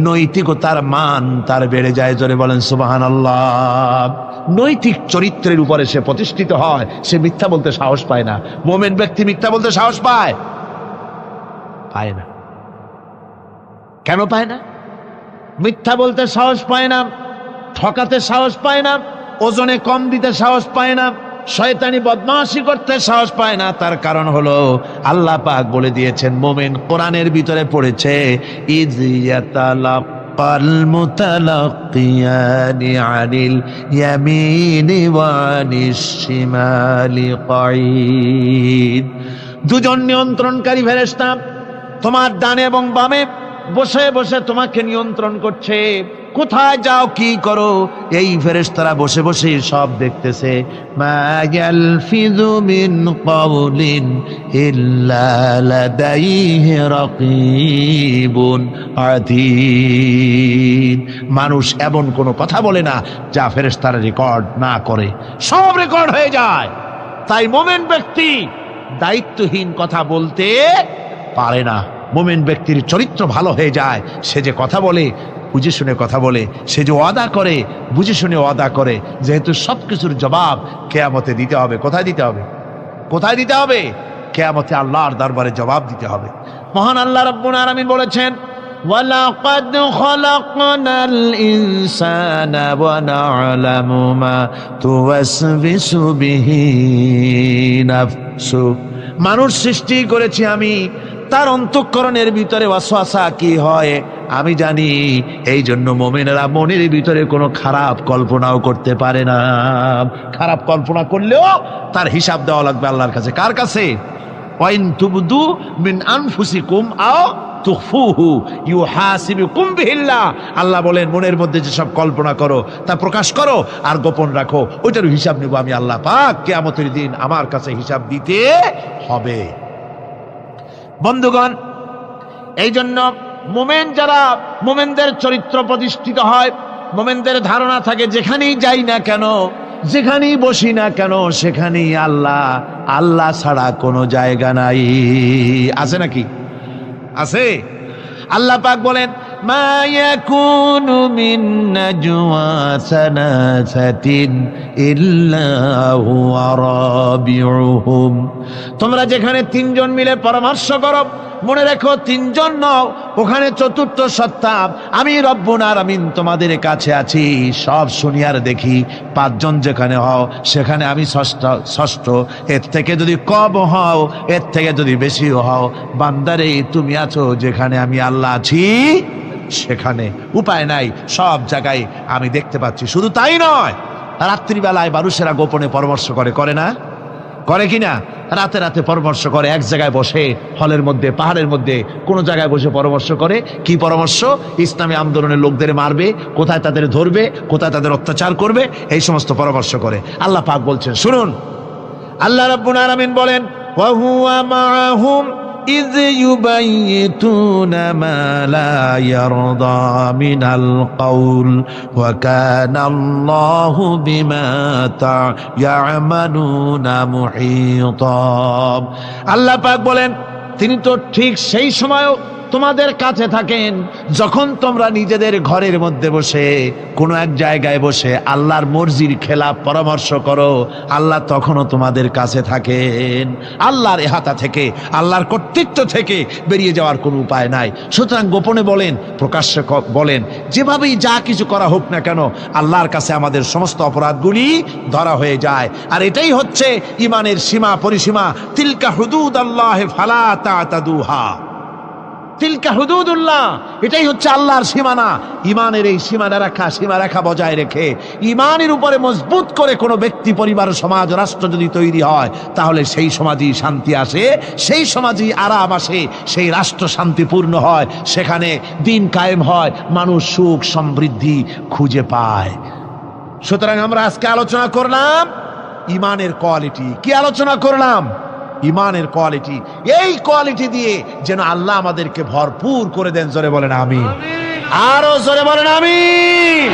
নৈতিকতার মান তার বেড়ে যায়। জোরে বলেন সুবহানাল্লাহ। নৈতিক চরিত্রের উপরে সে প্রতিষ্ঠিত হয়, সে মিথ্যা বলতে সাহস পায় না। মুমিন ব্যক্তি মিথ্যা বলতে সাহস পায় না। কেন পায় না? মিথ্যা বলতে সাহস পায় না, ঠকাতে সাহস পায় না, ওজনে কম দিতে সাহস পায় না, শয়তানি বদমাশি করতে সাহস পায় না। তার কারণ হলো আল্লাহ পাক বলে দিয়েছেন, মুমিন কোরআনের ভিতরে পড়েছে, ইয ইয়াতালাক্কাল মুতালাক্কিয়ানি আনিল ইয়ামিনি ওয়া আনিশ শিমালি কাঈদ। দুজন নিয়ন্ত্রণকারী ফেরেশতা তোমার ডানে এবং বামে বসে বসে তোমাকে নিয়ন্ত্রণ করছে। কোথায় যাও, কি করো, এই ফেরেশতারা বসে বসে সব দেখতেছে। মা ইয়ালফিযু মিন কাওলিন ইল্লা লাদাইহি রাকীবুন আতীদ। মানুষ এমন কোনো কথা বলে না যা ফেরেশতারা রেকর্ড না করে, সব রেকর্ড হয়ে যায়। তাই মুমিন ব্যক্তি দায়িত্বহীন কথা বলতে পারে না। মুমিন ব্যক্তির চরিত্র ভালো হয়ে যায়। সে যে কথা বলে বুঝে শুনে কথা বলে, সে যে ওয়াদা করে বুঝে শুনে ওয়াদা করে। যেহেতু সবকিছুর জবাব কিয়ামতে দিতে হবে। কোথায় দিতে হবে? কোথায় দিতে হবে? কিয়ামতে আল্লাহর দরবারে জবাব দিতে হবে। মহান আল্লাহ রাব্বুল আলামিন বলেছেন, ওয়ালাকাদ খালাকনাল ইনসানা ওয়া না'লামু মা তুওয়াসবিসু বিহি নাফসু। মানুষ সৃষ্টি করেছি আমি, তার অন্তঃকরণের ভিতরে ওয়াসওয়াসা কি হয় আমি জানি। এই জন্য মুমিনেরা মনের ভিতরে কোনো খারাপ কল্পনাও করতে পারে না। খারাপ কল্পনা করলেও তার হিসাব দেওয়া লাগবে আল্লাহর কাছে। কার কাছে? ওয়াইন তুবদু মিন আনফুসিকুম আও তুখফুহু ইউহাসিবুকুম বিহিল্লাহ। আল্লাহ বলেন, মনের মধ্যে যেসব কল্পনা করো তা প্রকাশ করো আর গোপন রাখো, ওইটার হিসাব নেব আমি আল্লাহ পাক। কিয়ামতের দিন আমার কাছে হিসাব দিতে হবে। বন্ধুগণ, এই জন্য মুমিন যারা, মুমিনদের চরিত্র প্রতিষ্ঠিত হয়, মুমিনদের ধারণা থাকে যেখানেই যাই না কেন, যেখানেই বসি না কেন, সেখানেই আল্লাহ, আল্লাহ ছাড়া কোনো জায়গা নাই। আছে নাকি? আছে। আল্লাহ পাক বলেন, মা ইয়াকুনু মিন নাজওয়া সালাসাতিন ইল্লা হুয়া রাবিউহুম। তোমরা যেখানে তিনজন মিলে পরামর্শ করো, মনে রেখো তিনজন নও, ওখানে চতুর্থ সত্তা আমি রব্বুল আলামিন তোমাদের কাছে আছি। সব শুনি আর দেখি, পাঁচজন যেখানে হও সেখানে আমি ষষ্ঠ। এর থেকে যদি কম হও, এর থেকে যদি বেশি হও, বান্দারে তুমি আছো যেখানে আমি আল্লাহ আছি সেখানে। উপায় নাই, সব জায়গায় আমি দেখতে পাচ্ছি। শুধু তাই নয়, রাত্রিবেলায় মানুষেরা গোপনে পরামর্শ করে না? করে কিনা? রাতে রাতে পরামর্শ করে, এক জায়গায় বসে, হলের মধ্যে, পাহাড়ের মধ্যে কোনো জায়গায় বসে পরামর্শ করে। কি পরামর্শ? ইসলামী আন্দোলনের লোকদের মারবে, কোথায় তাদের ধরবে, কোথায় তাদের অত্যাচার করবে, এই সমস্ত পরামর্শ করে। আল্লাহ পাক বলছেন, শুনুন, আল্লাহ রাব্বুল আলামিন বলেন, ওয়া হুয়া মাআহুম إذ يبيتون ما لا يرضى من القول وكان الله بما يعملون محيطا। আল্লাহ পাক বলেন, তিনি তো ঠিক সেই সময়ও তোমাদের কাছে থাকেন যখন তোমরা নিজেদের ঘরের মধ্যে বসে কোনো এক জায়গায় বসে আল্লাহর মর্জির খেলাফ পরামর্শ করো, আল্লাহ তখনও তোমাদের কাছে থাকেন। আল্লাহর ইহাতা থেকে, আল্লাহর কর্তৃত্ব থেকে বেরিয়ে যাওয়ার কোনো উপায় নাই। সুতরাং গোপনে বলেন, প্রকাশ্যে বলেন, যেভাবেই যা কিছু করা হোক না কেন, আল্লাহর কাছে আমাদের সমস্ত অপরাধগুলি ধরা হয়ে যায়। আর এটাই হচ্ছে ইমানের সীমা পরিসীমা। তিলকা হুদুদাল্লাহ ফালা তা'তাদুহা, তিলকা হুদুদুল্লাহ, এটাই হচ্ছে আল্লাহর সীমানা। ইমানের এই সীমারেখা বজায় রেখে ইমানের উপরে মজবুত করে কোনো ব্যক্তি, পরিবার, সমাজ, রাষ্ট্র যদি তৈরি হয়, তাহলে সেই সমাজই শান্তি আসে, সেই সমাজই আরাম আসে, সেই রাষ্ট্র শান্তিপূর্ণ হয়, সেখানে দিন কায়েম হয়, মানুষ সুখ সমৃদ্ধি খুঁজে পায়। সুতরাং আমরা আজকে আলোচনা করলাম ইমানের কোয়ালিটি। কি আলোচনা করলাম? ইমানের কোয়ালিটি। এই কোয়ালিটি দিয়ে যেন আল্লাহ আমাদেরকে ভরপুর করে দেন। জোরে বলেন আমিন, আরো জোরে বলেন আমিন।